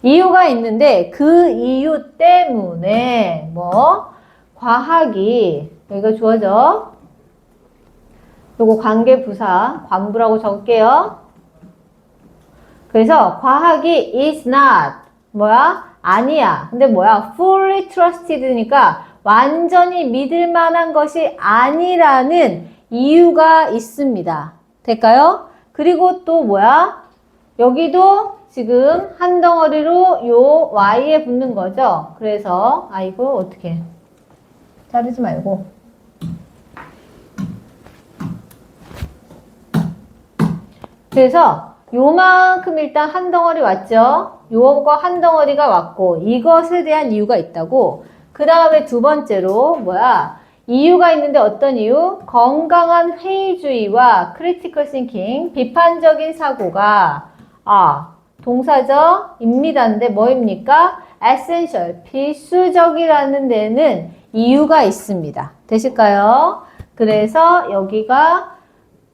이유가 있는데 그 이유 때문에 과학이 여기가 주어져. 요거 관계부사 관부라고 적을게요. 그래서 과학이 is not 아니야. 근데 fully trusted니까 완전히 믿을 만한 것이 아니라는 이유가 있습니다. 될까요? 그리고 또 여기도 지금 한 덩어리로 요 y에 붙는 거죠. 그래서 이거 어떻게 자르지 말고 그래서 요만큼 일단 한 덩어리 왔죠. 요거 한 덩어리가 왔고 이것에 대한 이유가 있다고. 그 다음에 두 번째로 이유가 있는데 어떤 이유? 건강한 회의주의와 critical thinking, 비판적인 사고가 동사죠? 입니다인데 뭐입니까? essential, 필수적이라는 데는 이유가 있습니다. 되실까요? 그래서 여기가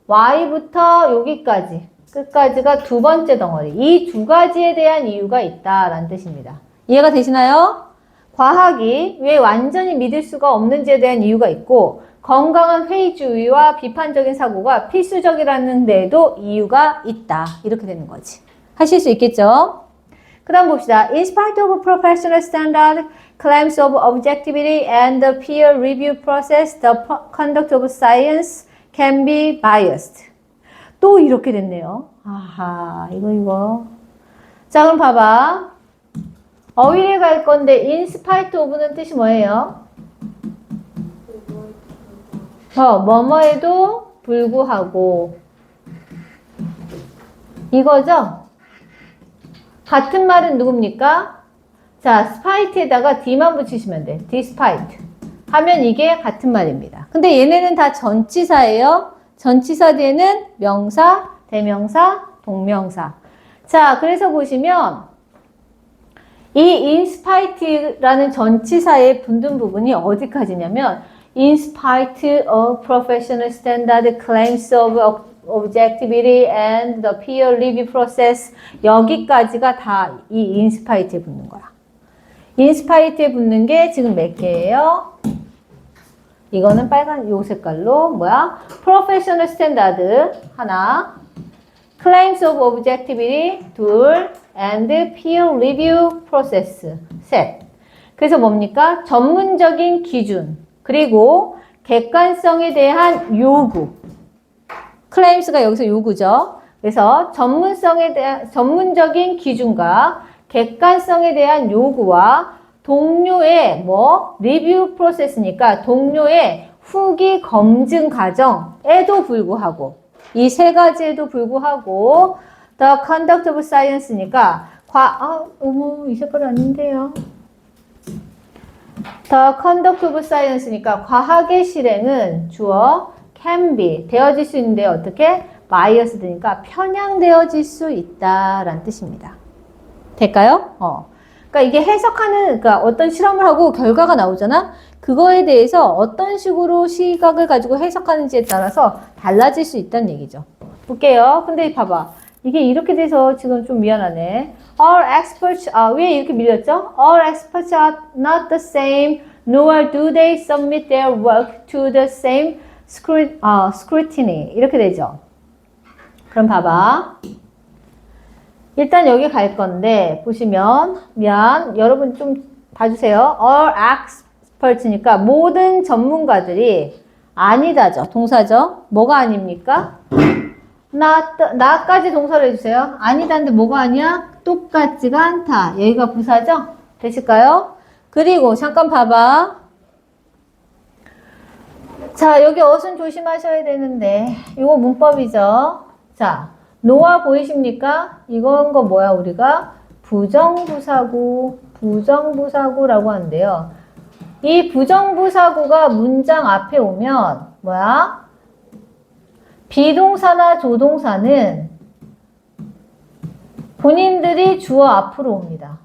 y부터 여기까지 끝까지가 두 번째 덩어리. 이 두 가지에 대한 이유가 있다라는 뜻입니다. 이해가 되시나요? 과학이 왜 완전히 믿을 수가 없는지에 대한 이유가 있고 건강한 회의주의와 비판적인 사고가 필수적이라는 데에도 이유가 있다. 이렇게 되는 거지. 하실 수 있겠죠? 그 다음 봅시다. In spite of professional standard, claims of objectivity and the peer review process, the conduct of science can be biased. 또 이렇게 됐네요. 아하, 이거. 자, 그럼 봐봐. 어휘에 갈 건데 in spite of는 뜻이 뭐예요? 뭐뭐에도 불구하고 이거죠? 같은 말은 누굽니까? 자, spite에다가 d만 붙이시면 돼. despite 하면 이게 같은 말입니다. 근데 얘네는 다 전치사예요. 전치사 뒤에는 명사, 대명사, 동명사. 자, 그래서 보시면 이 in spite라는 전치사의 붙는 부분이 어디까지냐면 in spite of professional standard claims of objectivity and the peer review process 여기까지가 다 이 in spite에 붙는 거야. in spite에 붙는 게 지금 몇 개예요? 이거는 빨간 요 색깔로 뭐야? professional standard 하나, claims of objectivity 둘, and peer review process 셋. 그래서 뭡니까? 전문적인 기준 그리고 객관성에 대한 요구. claims가 여기서 요구죠. 그래서 전문적인 기준과 객관성에 대한 요구와 동료의 리뷰 프로세스니까 동료의 후기 검증 과정에도 불구하고 이 세 가지에도 불구하고 the conduct of science니까 어머 이 색깔 아닌데요. the conduct of science니까 과학의 실행은 주어 can be 되어질 수 있는데 어떻게? biased니까 편향되어질 수 있다라는 뜻입니다. 될까요? 그러니까 이게 해석하는, 그러니까 어떤 실험을 하고 결과가 나오잖아? 그거에 대해서 어떤 식으로 시각을 가지고 해석하는지에 따라서 달라질 수 있다는 얘기죠. 볼게요. 근데 봐봐. 이게 이렇게 돼서 지금 좀 미안하네. All experts 왜 이렇게 밀렸죠? All experts are not the same, nor do they submit their work to the same scrutiny. 이렇게 되죠. 그럼 봐봐. 일단 여기 갈 건데 보시면 여러분 좀 봐주세요. All experts니까 모든 전문가들이 아니다죠. 동사죠. 뭐가 아닙니까? 나까지 동사를 해주세요. 아니다인데 뭐가 아니야? 똑같지가 않다. 여기가 부사죠? 되실까요? 그리고 잠깐 봐봐. 자, 여기 어순 조심하셔야 되는데 이거 문법이죠. 자, 노아 보이십니까? 이건 거 뭐야 우리가? 부정부사구라고 하는데요. 이 부정부사구가 문장 앞에 오면 뭐야? 비동사나 조동사는 본인들이 주어 앞으로 옵니다.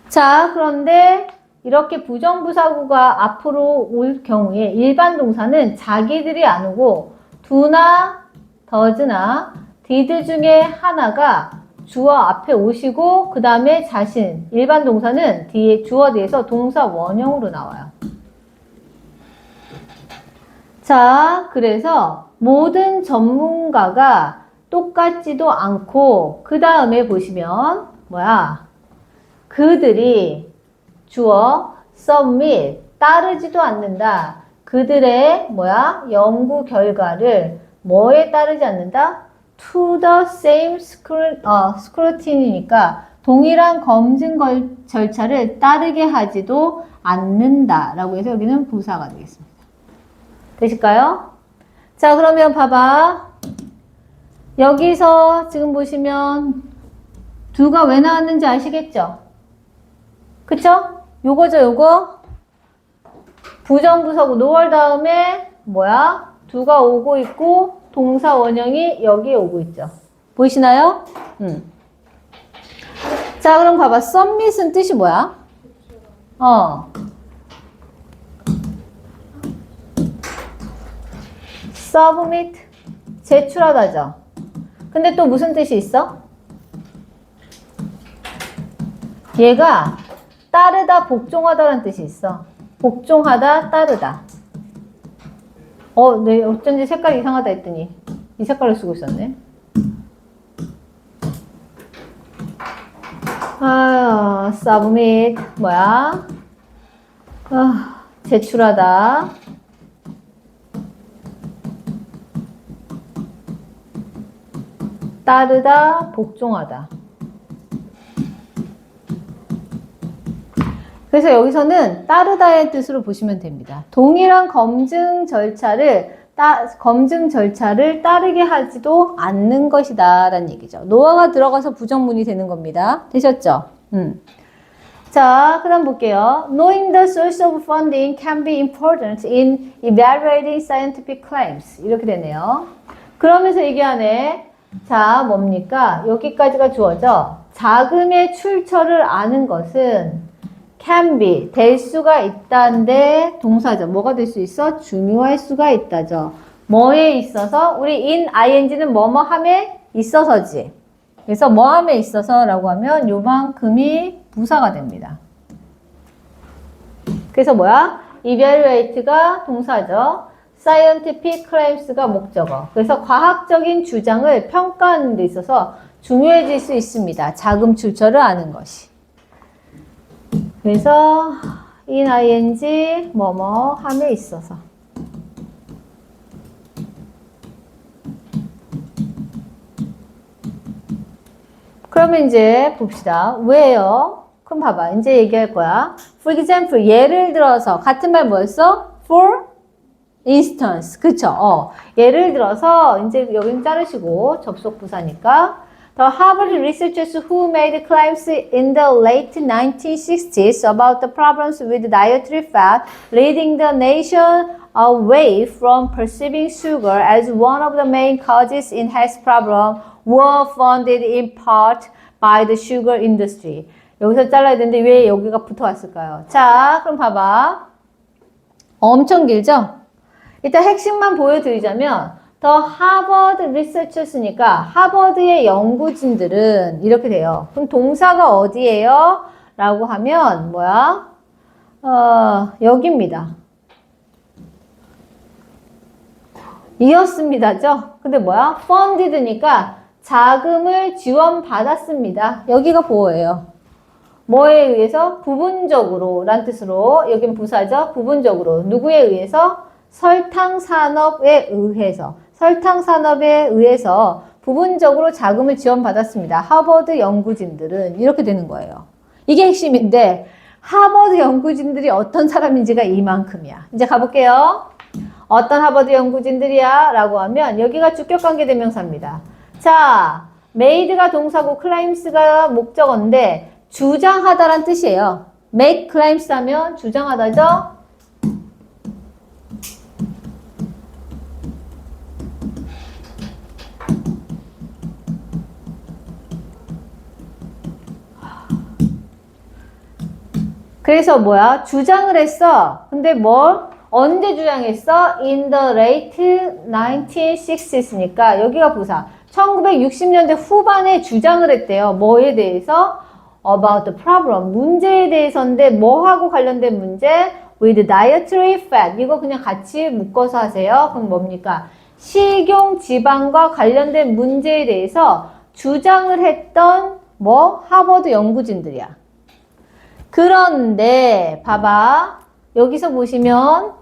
자, 그런데 이렇게 부정부사구가 앞으로 올 경우에 일반 동사는 자기들이 안 오고 do나 does나 did 중에 하나가 주어 앞에 오시고 그 다음에 자신, 일반 동사는 뒤에 주어 뒤에서 동사 원형으로 나와요. 자, 그래서 모든 전문가가 똑같지도 않고 그 다음에 보시면 뭐야? 그들이 주어 submit 따르지도 않는다. 그들의 뭐야? 연구 결과를 뭐에 따르지 않는다? to the same scrutiny니까 동일한 검증 절차를 따르게 하지도 않는다라고 해서 여기는 부사가 되겠습니다. 되실까요? 자, 그러면 봐봐. 여기서 지금 보시면 do가 왜 나왔는지 아시겠죠? 그쵸? 요거죠, 요거. 부정부사구 노월 다음에 뭐야? do가 오고 있고 동사 원형이 여기에 오고 있죠. 보이시나요? 자, 그럼 봐봐. submit은 뜻이 뭐야? submit 제출하다죠. 근데 또 무슨 뜻이 있어? 얘가 따르다, 복종하다라는 뜻이 있어. 복종하다, 따르다. 네, 어쩐지 색깔이 이상하다 했더니 이 색깔을 쓰고 있었네. submit 뭐야? 제출하다. 따르다, 복종하다. 그래서 여기서는 따르다의 뜻으로 보시면 됩니다. 동일한 검증 절차를 따르게 하지도 않는 것이다 라는 얘기죠. 노아가 들어가서 부정문이 되는 겁니다. 되셨죠? 자, 그 다음 볼게요. Knowing the source of funding can be important in evaluating scientific claims. 이렇게 되네요. 그러면서 얘기하네. 자, 뭡니까? 여기까지가 주어져. 자금의 출처를 아는 것은 can be, 될 수가 있다인데 동사죠. 뭐가 될 수 있어? 중요할 수가 있다죠. 뭐에 있어서? 우리 in ing는 뭐뭐함에 있어서지. 그래서 뭐함에 있어서라고 하면 요만큼이 부사가 됩니다. 그래서 뭐야? evaluate가 동사죠. scientific claims가 목적어. 그래서 과학적인 주장을 평가하는 데 있어서 중요해질 수 있습니다. 자금 출처를 아는 것이. 그래서 in ing 뭐뭐 함에 있어서. 그러면 이제 봅시다. 왜요? 그럼 봐봐. 이제 얘기할 거야. For example, 예를 들어서 같은 말 뭐였어? For instance. 그쵸? 예를 들어서 이제 여기는 자르시고 접속 부사니까 The Harvard researchers who made claims in the late 1960s about the problems with dietary fat leading the nation away from perceiving sugar as one of the main causes in health problem were funded in part by the sugar industry. 여기서 잘라야 되는데 왜 여기가 붙어왔을까요? 자, 그럼 봐봐. 엄청 길죠? 일단 핵심만 보여드리자면 The Harvard researchers니까 하버드의 연구진들은 이렇게 돼요. 그럼 동사가 어디예요? 라고 하면 뭐야? 여기입니다. 이었습니다죠? 근데 뭐야? funded니까 자금을 지원받았습니다. 여기가 보호예요. 뭐에 의해서? 부분적으로 란 뜻으로. 여긴 부사죠? 부분적으로. 누구에 의해서? 설탕산업에 의해서. 설탕산업에 의해서 부분적으로 자금을 지원받았습니다. 하버드 연구진들은 이렇게 되는 거예요. 이게 핵심인데 하버드 연구진들이 어떤 사람인지가 이만큼이야. 이제 가볼게요. 어떤 하버드 연구진들이야? 라고 하면 여기가 주격관계 대명사입니다. 자, made가 동사고 claims가 목적어인데 주장하다란 뜻이에요. make claims 하면 주장하다죠? 그래서 뭐야? 주장을 했어. 근데 뭘? 언제 주장했어? In the late 1960s니까 여기가 부사. 1960년대 후반에 주장을 했대요. 뭐에 대해서? About the problem. 문제에 대해서인데 뭐하고 관련된 문제? With dietary fat. 이거 그냥 같이 묶어서 하세요. 그럼 뭡니까? 식용 지방과 관련된 문제에 대해서 주장을 했던 하버드 연구진들이야. 그런데 봐봐. 여기서 보시면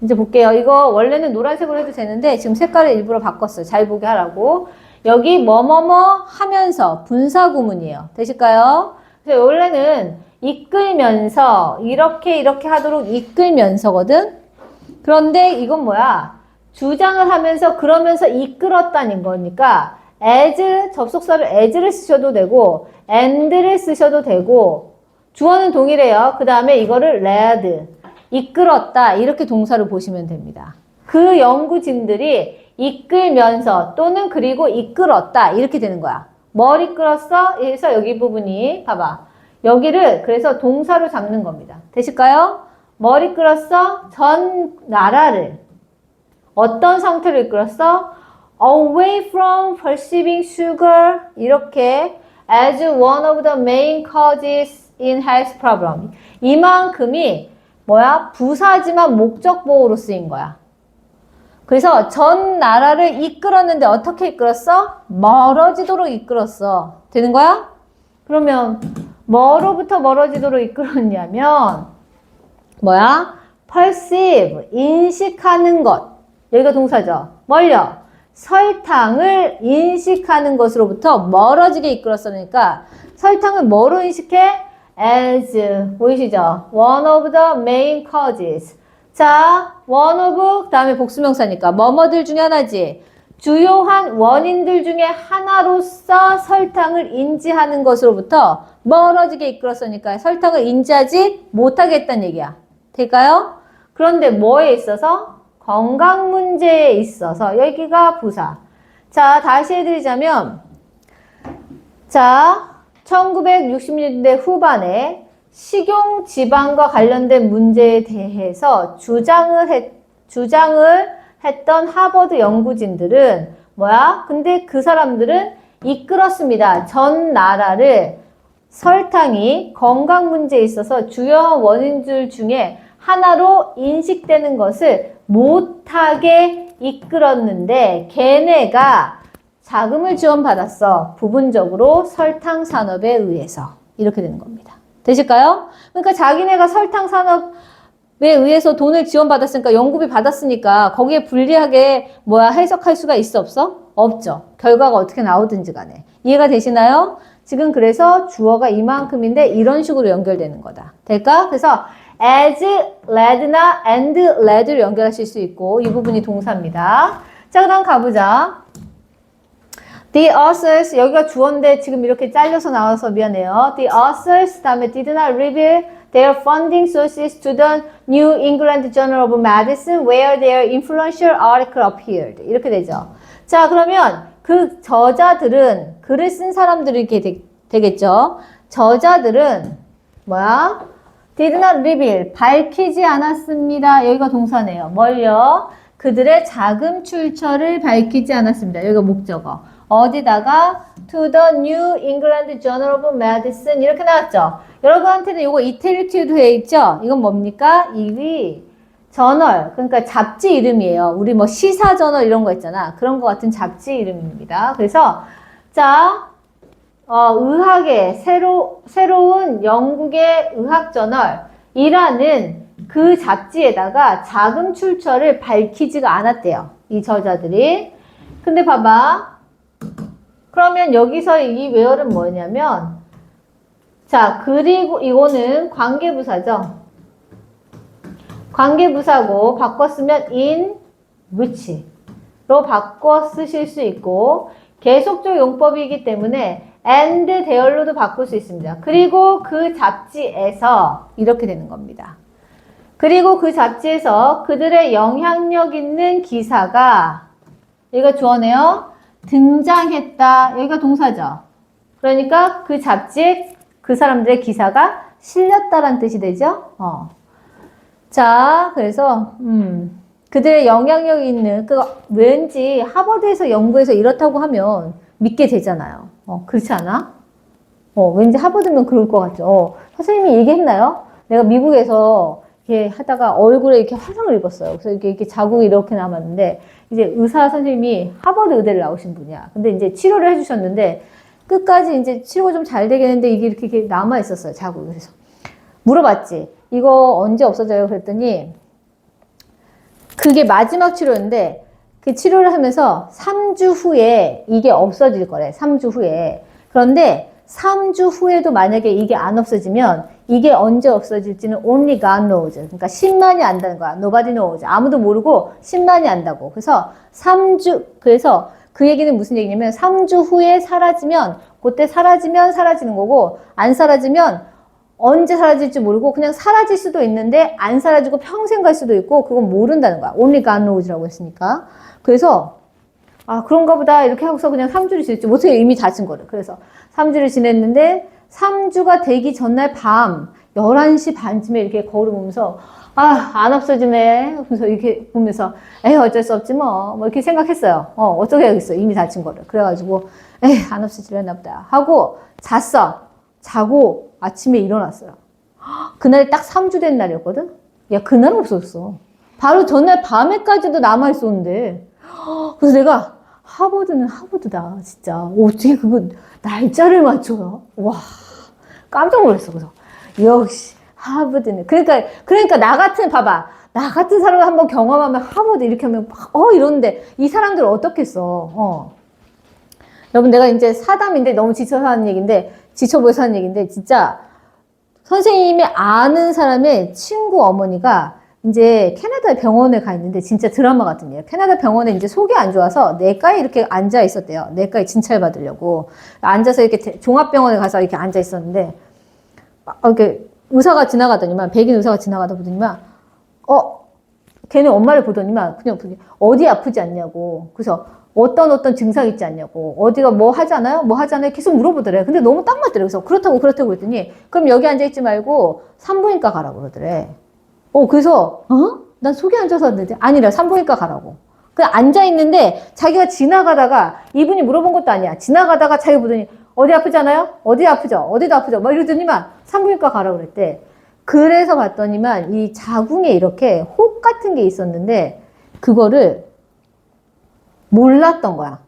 이제 볼게요. 이거 원래는 노란색으로 해도 되는데 지금 색깔을 일부러 바꿨어요. 잘 보게 하라고. 여기 뭐뭐뭐 하면서 분사구문이에요. 되실까요? 그래서 원래는 이끌면서 이렇게 하도록 이끌면서거든. 그런데 이건 뭐야? 주장을 하면서 그러면서 이끌었다는 거니까 as 접속사를 as를 쓰셔도 되고 and를 쓰셔도 되고 주어는 동일해요. 그 다음에 이거를 led, 이끌었다 이렇게 동사를 보시면 됩니다. 그 연구진들이 이끌면서 또는 그리고 이끌었다 이렇게 되는 거야. 뭘 이끌었어? 그래서 여기 부분이 봐봐. 여기를 그래서 동사로 잡는 겁니다. 되실까요? 뭘 이끌었어? 전 나라를 어떤 상태로 이끌었어? Away from perceiving sugar 이렇게 as one of the main causes in health problem. 이만큼이 뭐야? 부사지만 목적 보호로 쓰인 거야. 그래서 전 나라를 이끌었는데 어떻게 이끌었어? 멀어지도록 이끌었어. 되는 거야? 그러면 뭐로부터 멀어지도록 이끌었냐면 뭐야? perceive, 인식하는 것. 여기가 동사죠. 뭘요? 설탕을 인식하는 것으로부터 멀어지게 이끌었으니까 설탕을 뭐로 인식해? as 보이시죠? one of the main causes. 자, one of 그다음에 복수명사니까 뭐뭐들 중에 하나지. 주요한 원인들 중에 하나로서 설탕을 인지하는 것으로부터 멀어지게 이끌었으니까 설탕을 인지하지 못하겠다는 얘기야. 될까요? 그런데 뭐에 있어서? 건강 문제에 있어서 여기가 부사. 자, 다시 해드리자면 자, 1960년대 후반에 식용지방과 관련된 문제에 대해서 주장을 했던 하버드 연구진들은 뭐야? 근데 그 사람들은 이끌었습니다. 전 나라를 설탕이 건강 문제에 있어서 주요한 원인들 중에 하나로 인식되는 것을 못하게 이끌었는데 걔네가 자금을 지원받았어. 부분적으로 설탕 산업에 의해서. 이렇게 되는 겁니다. 되실까요? 그러니까 자기네가 설탕 산업에 의해서 돈을 지원받았으니까 연구비 받았으니까 거기에 불리하게 해석할 수가 있어 없어? 없죠. 결과가 어떻게 나오든지 간에. 이해가 되시나요? 지금 그래서 주어가 이만큼인데 이런 식으로 연결되는 거다. 될까? 그래서 as, led나 and led를 연결하실 수 있고 이 부분이 동사입니다. 자, 그 다음 가보자. The authors, 여기가 주어인데 지금 이렇게 잘려서 나와서 미안해요. The authors, 다음에 did not reveal their funding sources to the New England Journal of Medicine where their influential article appeared. 이렇게 되죠. 자, 그러면 그 저자들은, 글을 쓴 사람들이 이렇게 되겠죠. 저자들은 did not reveal, 밝히지 않았습니다. 여기가 동사네요. 뭘요? 그들의 자금 출처를 밝히지 않았습니다. 여기가 목적어. 어디다가 to the New England Journal of Medicine 이렇게 나왔죠. 여러분한테는 이거 이태리티도 돼 있죠. 이건 뭡니까? 이위 저널, 그러니까 잡지 이름이에요. 우리 시사 저널 이런 거 있잖아. 그런 거 같은 잡지 이름입니다. 그래서 자, 의학의 새로운 영국의 의학 저널이라는 그 잡지에다가 자금 출처를 밝히지가 않았대요. 이 저자들이. 근데 봐봐. 그러면 여기서 이 where는 뭐냐면 자, 그리고 이거는 관계부사죠. 관계부사고 바꿔 쓰면 in which로 바꿔 쓰실 수 있고 계속적 용법이기 때문에 and there로도 바꿀 수 있습니다. 그리고 그 잡지에서 이렇게 되는 겁니다. 그리고 그 잡지에서 그들의 영향력 있는 기사가 여기가 주어네요. 등장했다. 여기가 동사죠. 그러니까 그 잡지에 그 사람들의 기사가 실렸다라는 뜻이 되죠. 자, 그래서 그들의 영향력 있는 왠지 하버드에서 연구해서 이렇다고 하면 믿게 되잖아요. 그렇지 않아? 왠지 하버드면 그럴 것 같죠. 선생님이 얘기했나요? 내가 미국에서 이렇게 하다가 얼굴에 이렇게 화상을 입었어요. 그래서 이렇게 자국이 이렇게 남았는데 이제 의사 선생님이 하버드 의대를 나오신 분이야. 근데 이제 치료를 해주셨는데 끝까지 이제 치료가 좀 잘 되겠는데 이게 이렇게 남아 있었어요. 자국이. 그래서 물어봤지. 이거 언제 없어져요? 그랬더니 그게 마지막 치료였는데 그 치료를 하면서 3주 후에 이게 없어질 거래. 3주 후에. 그런데 3주 후에도 만약에 이게 안 없어지면 이게 언제 없어질지는 only God knows. 그러니까 신만이 안다는 거야. Nobody knows. 아무도 모르고 신만이 안다고. 그래서 그래서 그 얘기는 무슨 얘기냐면 3주 후에 사라지면 그때 사라지면 사라지는 거고 안 사라지면 언제 사라질지 모르고 그냥 사라질 수도 있는데 안 사라지고 평생 갈 수도 있고 그건 모른다는 거야. Only God knows라고 했으니까. 그래서 그런가 보다 이렇게 하고서 그냥 3주를 지냈지. 못해 이미 다친 거를. 그래서 3주를 지냈는데 3주가 되기 전날 밤 11시 반쯤에 이렇게 거울을 보면서 안 없어지네. 그래서 이렇게 보면서 에이 어쩔 수 없지 뭐 이렇게 생각했어요. 어떻게 하겠어. 이미 다친 거를. 그래가지고 에이 안 없어지려나 보다 하고 잤어. 자고 아침에 일어났어요. 그날이 딱 3주 된 날이었거든. 야, 그날 없어졌어. 바로 전날 밤에까지도 남아있었는데. 그래서 내가 하버드는 하버드다. 진짜. 어떻게 그거 날짜를 맞춰요? 와, 깜짝 놀랐어. 그래서 역시 하버드는. 그러니까 나 같은 사람을 한번 경험하면 하버드 이렇게 하면 이러는데 이 사람들 어떻겠어. 여러분 내가 이제 사담인데 너무 지쳐서 하는 얘기인데 지쳐 보여서 하는 얘기인데 진짜 선생님이 아는 사람의 친구 어머니가 이제 캐나다 병원에 가 있는데 진짜 드라마 같은 일이에요. 캐나다 병원에 이제 속이 안 좋아서 내과에 이렇게 앉아 있었대요. 내과에 진찰 받으려고. 앉아서 이렇게 종합병원에 가서 이렇게 앉아 있었는데, 이렇게 의사가 지나가더니만, 백인 의사가 지나가다 보더니만, 걔네 엄마를 보더니만 그냥 어디 아프지 않냐고. 그래서 어떤 증상 있지 않냐고. 어디가 뭐 하잖아요? 뭐 하잖아요? 계속 물어보더래. 근데 너무 딱 맞더래. 그래서 그렇다고 그랬더니, 그럼 여기 앉아있지 말고 산부인과 가라고 그러더래. 그래서, 난 속에 앉아서 왔는데, 아니라 산부인과 가라고. 그냥 앉아있는데, 자기가 지나가다가, 이분이 물어본 것도 아니야. 지나가다가 자기 보더니, 어디 아프잖아요? 어디 아프죠? 어디도 아프죠? 막 이러더니만, 산부인과 가라고 그랬대. 그래서 봤더니만, 이 자궁에 이렇게 혹 같은 게 있었는데, 그거를 몰랐던 거야.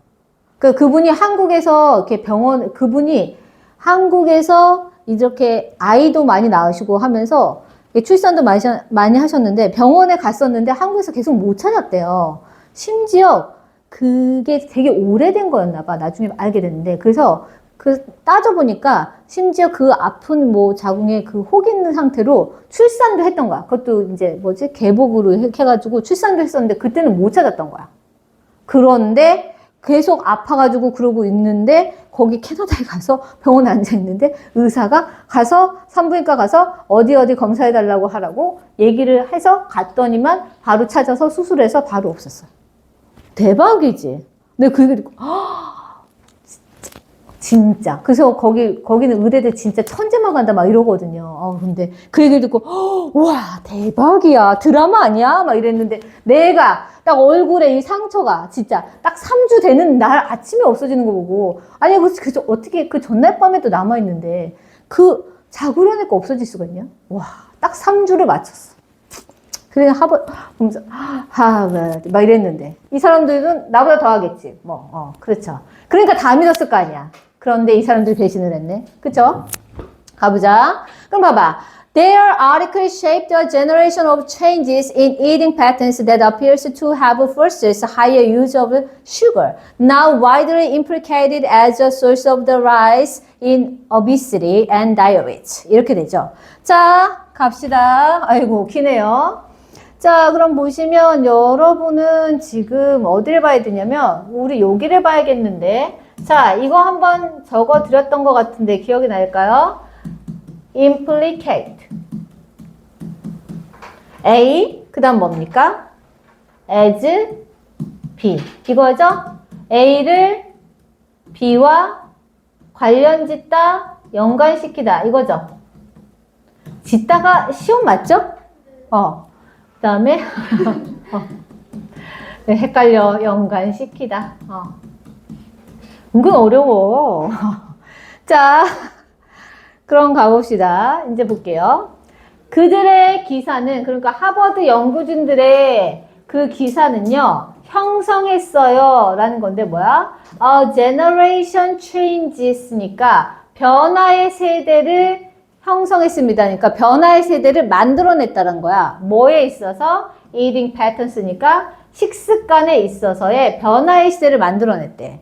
그분이 한국에서 이렇게 그분이 한국에서 이렇게 아이도 많이 낳으시고 하면서, 출산도 많이 하셨는데 병원에 갔었는데 한국에서 계속 못 찾았대요. 심지어 그게 되게 오래된 거였나 봐. 나중에 알게 됐는데. 그래서 따져보니까 심지어 그 아픈 자궁에 그 혹 있는 상태로 출산도 했던 거야. 그것도 이제 개복으로 해가지고 출산도 했었는데 그때는 못 찾았던 거야. 그런데 계속 아파가지고 그러고 있는데 거기 캐나다에 가서 병원에 앉아있는데 의사가 가서 산부인과 가서 어디 검사해달라고 하라고 얘기를 해서 갔더니만 바로 찾아서 수술해서 바로 없었어요. 대박이지. 근데 그 얘기 듣고 진짜. 그래서 거기는 의대들 진짜 천재만 간다 막 이러거든요. 근데 그 얘기를 듣고 와 대박이야. 드라마 아니야? 막 이랬는데 내가 딱 얼굴에 이 상처가 진짜 딱 3주 되는 날 아침에 없어지는 거 보고 아니 그래서 어떻게 그 전날 밤에도 남아있는데 그 자고려니까 없어질 수가 있냐? 와 딱 3주를 맞췄어. 그래 보면서 막 이랬는데 이 사람들은 나보다 더 하겠지. 그렇죠. 그러니까 다 믿었을 거 아니야. 그런데 이 사람들이 배신을 했네. 그쵸? 가보자. 그럼 봐봐. Their article shaped a generation of changes in eating patterns that appears to have fostered higher use of sugar, now widely implicated as a source of the rise in obesity and diabetes. 이렇게 되죠. 자, 갑시다. 아이고, 기네요. 자, 그럼 보시면 여러분은 지금 어디를 봐야 되냐면 우리 여기를 봐야겠는데 자, 이거 한번 적어 드렸던 것 같은데 기억이 날까요? implicate A 그 다음 뭡니까? as B 이거죠? A를 B와 관련짓다 연관시키다 이거죠? 짓다가 시험 맞죠? 그 다음에 네, 헷갈려 연관시키다 은근 어려워 자 그럼 가봅시다 이제 볼게요 그들의 기사는 그러니까 하버드 연구진들의 그 기사는요 형성했어요 라는 건데 뭐야? generation changes니까 변화의 세대를 형성했습니다. 그러니까 변화의 세대를 만들어냈다는 거야. 뭐에 있어서? eating patterns니까 식습관에 있어서의 변화의 시대를 만들어냈대.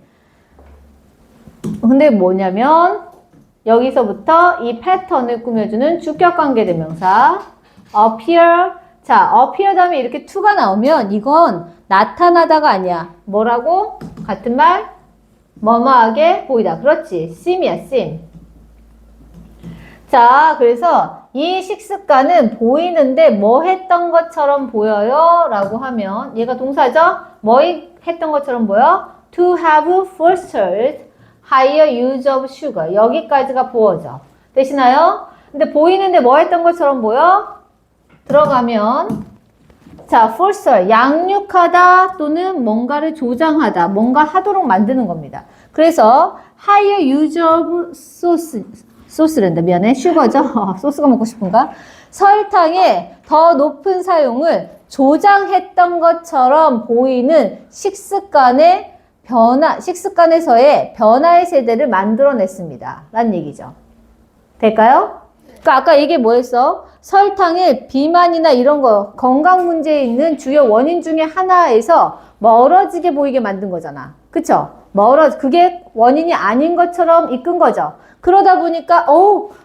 근데 뭐냐면 여기서부터 이 패턴을 꾸며주는 주격관계 대명사 appear 자, appear 다음에 이렇게 to가 나오면 이건 나타나다가 아니야. 뭐라고? 같은 말? 뭐뭐하게 보이다. 그렇지. seem이야, seem. 자, 그래서 이 식습관은 보이는데 뭐 했던 것처럼 보여요? 라고 하면 얘가 동사죠? 뭐 했던 것처럼 보여? To have fostered higher use of sugar. 여기까지가 보어져. 되시나요? 근데 보이는데 뭐 했던 것처럼 보여? 들어가면 자, foster, 양육하다 또는 뭔가를 조장하다, 뭔가 하도록 만드는 겁니다. 그래서 higher use of 소스랜다. 미안해. 슈거죠? 소스가 먹고 싶은가? 설탕의 더 높은 사용을 조장했던 것처럼 보이는 식습관의 식습관에서의 변화의 세대를 만들어냈습니다. 라는 얘기죠. 될까요? 그러니까 아까 이게 뭐였어? 설탕의 비만이나 이런 거 건강 문제에 있는 주요 원인 중에 하나에서 멀어지게 보이게 만든 거잖아. 그쵸? 그게 원인이 아닌 것처럼 이끈 거죠. 그러다 보니까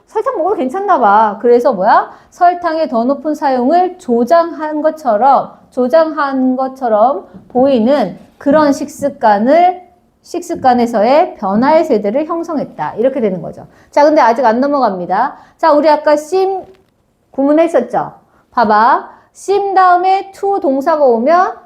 설탕 먹어도 괜찮나 봐. 그래서 설탕의 더 높은 사용을 조장한 것처럼 보이는 그런 식습관에서의 변화의 세대를 형성했다. 이렇게 되는 거죠. 자, 근데 아직 안 넘어갑니다. 자, 우리 아까 심 구문했었죠? 봐봐. 심 다음에 to 동사가 오면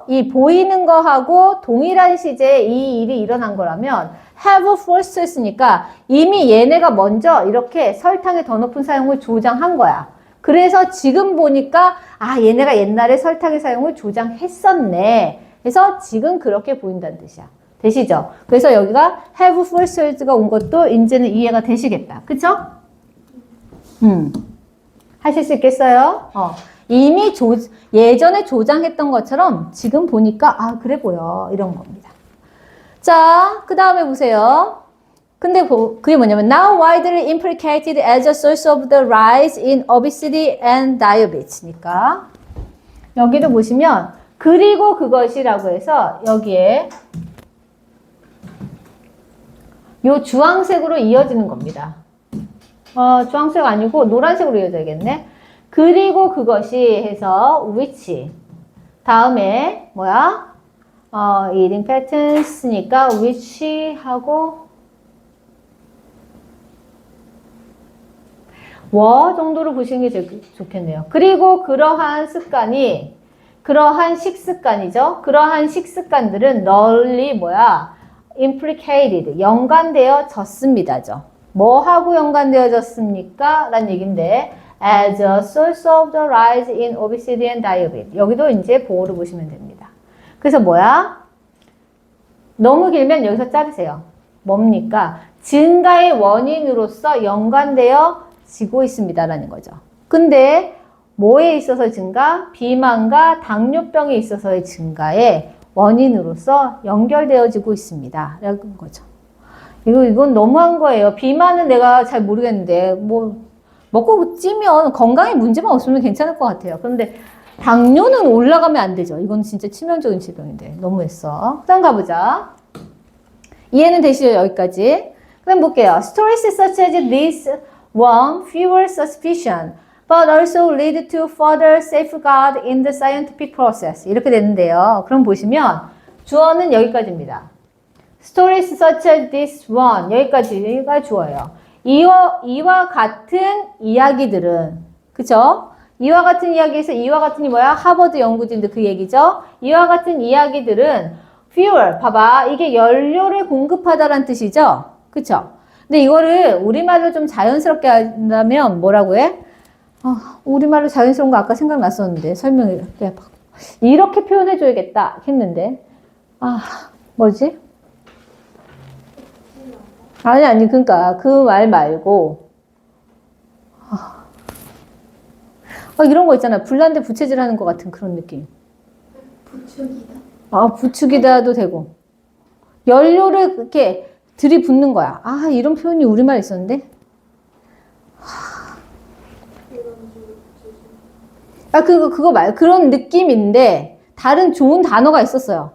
이 보이는 거하고 동일한 시제에 이 일이 일어난 거라면 have first 했으니까 이미 얘네가 먼저 이렇게 설탕의 더 높은 사용을 조장한 거야. 그래서 지금 보니까 얘네가 옛날에 설탕의 사용을 조장했었네. 그래서 지금 그렇게 보인다는 뜻이야. 되시죠? 그래서 여기가 have first가 온 것도 이제는 이해가 되시겠다. 그쵸? 하실 수 있겠어요? 이미 예전에 조장했던 것처럼 지금 보니까 그래 보여. 이런 겁니다. 자, 그 다음에 보세요. 근데 그게 뭐냐면 now widely implicated as a source of the rise in obesity and diabetes니까 여기도 보시면 그리고 그것이라고 해서 여기에 요 주황색으로 이어지는 겁니다. 주황색 아니고 노란색으로 이어져야겠네. 그리고 그것이 해서 which 다음에 eating patterns니까 which 하고 정도로 보시는 게 좋겠네요. 그리고 그러한 식습관이죠. 그러한 식습관들은 널리 implicated 연관되어졌습니다죠. 뭐하고 연관되어졌습니까? 라는 얘기인데 as a source of the rise in obesity and diabetes. 여기도 이제 보호를 보시면 됩니다. 그래서 너무 길면 여기서 자르세요. 뭡니까? 증가의 원인으로서 연관되어지고 있습니다라는 거죠. 근데 뭐에 있어서 증가? 비만과 당뇨병에 있어서의 증가의 원인으로서 연결되어지고 있습니다. 라는 거죠. 이건 너무한 거예요. 비만은 내가 잘 모르겠는데, 먹고 찌면 건강에 문제만 없으면 괜찮을 것 같아요. 그런데 당뇨는 올라가면 안 되죠. 이건 진짜 치명적인 질병인데. 너무했어. 그 다음 가보자. 이해는 되시죠? 여기까지. 그 다음 볼게요. Stories such as this one fuel suspicion, but also lead to further safeguard in the scientific process. 이렇게 되는데요. 그럼 보시면 주어는 여기까지입니다. Stories such as this one. 여기까지가 주어예요. 이와 같은 이야기들은, 그쵸? 이와 같은 이야기에서 이와 같은이 하버드 연구진들 그 얘기죠? 이와 같은 이야기들은 fuel, 봐봐. 이게 연료를 공급하다라는 뜻이죠? 그쵸? 근데 이거를 우리말로 좀 자연스럽게 한다면 뭐라고 해? 우리말로 자연스러운 거 아까 생각났었는데 설명을 이렇게 표현해줘야겠다 했는데 뭐지? 아니 그러니까 그 말 말고 이런 거 있잖아. 불난데 부채질 하는 것 같은 그런 느낌. 부축이다. 부축이다도 되고 연료를 이렇게 들이붓는 거야. 이런 표현이 우리말에 있었는데 그거 말 그런 느낌인데 다른 좋은 단어가 있었어요.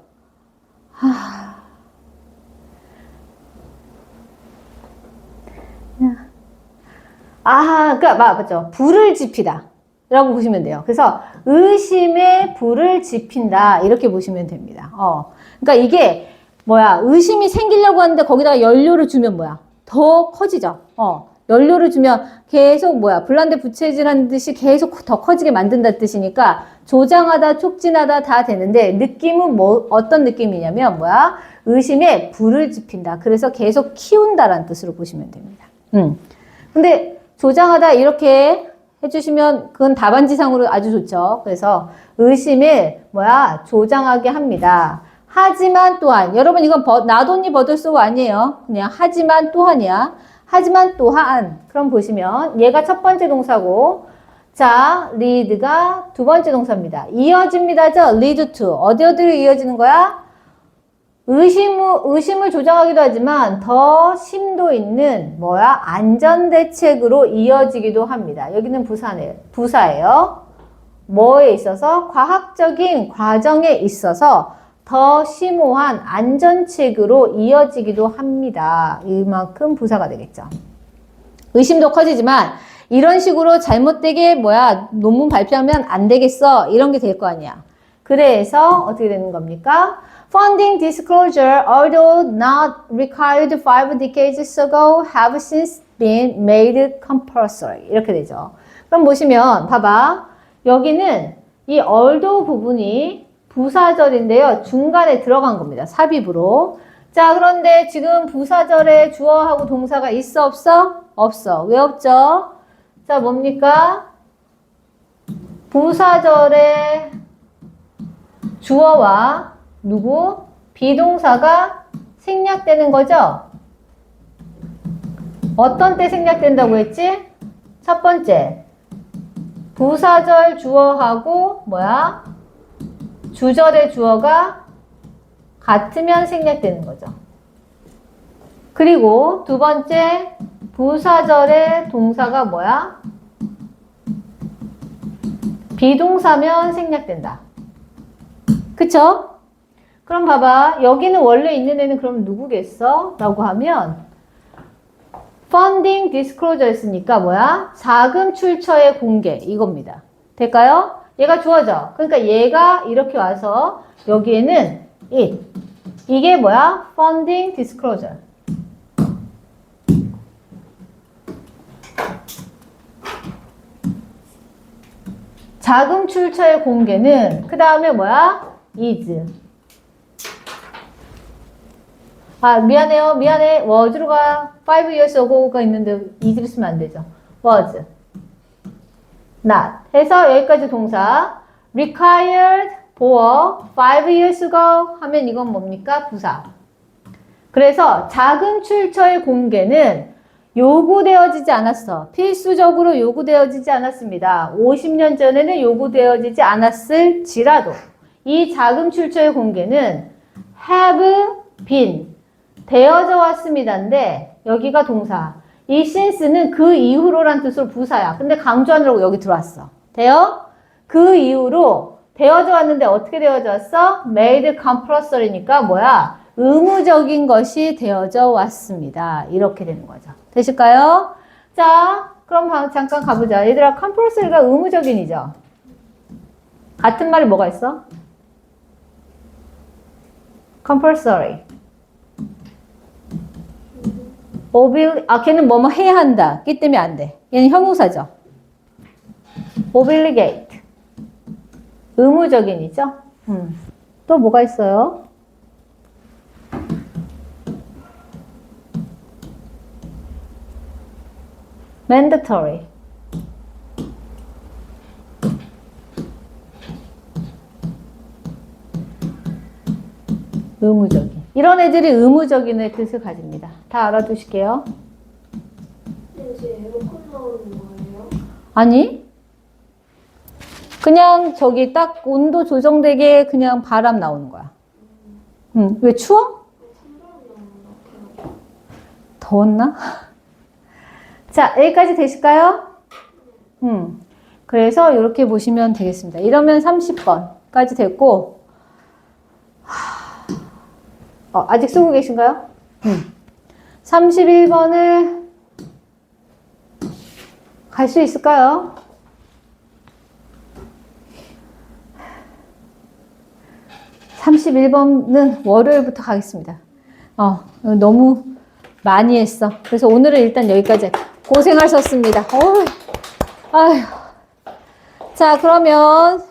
그러니까 맞죠. 불을 지피다 라고 보시면 돼요. 그래서 의심에 불을 지핀다 이렇게 보시면 됩니다. 그러니까 이게 의심이 생기려고 하는데 거기다가 연료를 주면 더 커지죠. 연료를 주면 계속 불난데 부채질하는 듯이 계속 더 커지게 만든다는 뜻이니까 조장하다, 촉진하다 다 되는데 느낌은 어떤 느낌이냐면 의심에 불을 지핀다. 그래서 계속 키운다라는 뜻으로 보시면 됩니다. 근데 조장하다 이렇게 해주시면 그건 답안지상으로 아주 좋죠. 그래서 의심을 조장하게 합니다. 하지만 또한 여러분 이건 나돈니 버들쏘고 아니에요. 그냥 하지만 또한이야. 하지만 또한 그럼 보시면 얘가 첫 번째 동사고 자 lead가 두 번째 동사입니다. 이어집니다죠. lead to 어디로 이어지는 거야? 의심을 조장하기도 하지만 더 심도 있는 안전대책으로 이어지기도 합니다. 여기는 부사예요. 뭐에 있어서? 과학적인 과정에 있어서 더 심오한 안전책으로 이어지기도 합니다. 이만큼 부사가 되겠죠. 의심도 커지지만 이런 식으로 잘못되게 논문 발표하면 안 되겠어. 이런 게 될 거 아니야. 그래서 어떻게 되는 겁니까? Funding disclosure, although not required 5 decades ago, have since been made compulsory. 이렇게 되죠. 그럼 보시면 봐봐. 여기는 이 although 부분이 부사절인데요. 중간에 들어간 겁니다. 삽입으로. 자, 그런데 지금 부사절에 주어하고 동사가 있어, 없어? 없어. 왜 없죠? 자, 뭡니까? 부사절에 주어와 누구? 비동사가 생략되는 거죠? 어떤 때 생략된다고 했지? 첫 번째. 부사절 주어하고 주절의 주어가 같으면 생략되는 거죠. 그리고 두 번째, 부사절의 동사가 비동사면 생략된다. 그쵸? 그럼 봐봐. 여기는 원래 있는 애는 그럼 누구겠어? 라고 하면 funding disclosure 했으니까 자금 출처의 공개 이겁니다. 될까요? 얘가 주어져. 그러니까 얘가 이렇게 와서 여기에는 it. 이게 funding disclosure. 자금 출처의 공개는 그 다음에 is. 아, 미안해. was로 가 5 years ago가 있는데 is를 쓰면 안 되죠. was. not. 해서 여기까지 동사. required for 5 years ago 하면 이건 뭡니까? 부사. 그래서 자금 출처의 공개는 요구되어지지 않았어. 필수적으로 요구되어지지 않았습니다. 50년 전에는 요구되어지지 않았을지라도 이 자금 출처의 공개는 have been 되어져 왔습니다인데 여기가 동사. 이 since는 그 이후로란 뜻으로 부사야. 근데 강조하느라고 여기 들어왔어. 돼요? 그 이후로 되어져 왔는데 어떻게 되어져 왔어? made compulsory니까 의무적인 것이 되어져 왔습니다. 이렇게 되는 거죠. 되실까요? 자, 그럼 잠깐 가보자. 얘들아, compulsory가 의무적인이죠? 같은 말이 뭐가 있어? compulsory. 걔는 뭐뭐 해야 한다. 기 때문에 안 돼. 얘는 형용사죠. obligate. 의무적인이죠. 또 뭐가 있어요? mandatory. 의무적인. 이런 애들이 의무적인의 뜻을 가집니다. 다 알아두실게요. 이제 에어컨 나오는 거예요? 아니, 그냥 저기 딱 온도 조정되게 그냥 바람 나오는 거야. 왜 추워? 더웠나? 자, 여기까지 되실까요? 그래서 이렇게 보시면 되겠습니다. 이러면 30번까지 됐고, 아직 쓰고 계신가요? 31번을 갈 수 있을까요? (31번은) 월요일부터 가겠습니다. 너무 많이 했어. 그래서 오늘은 일단 여기까지. 고생하셨습니다. 아휴. 자, 그러면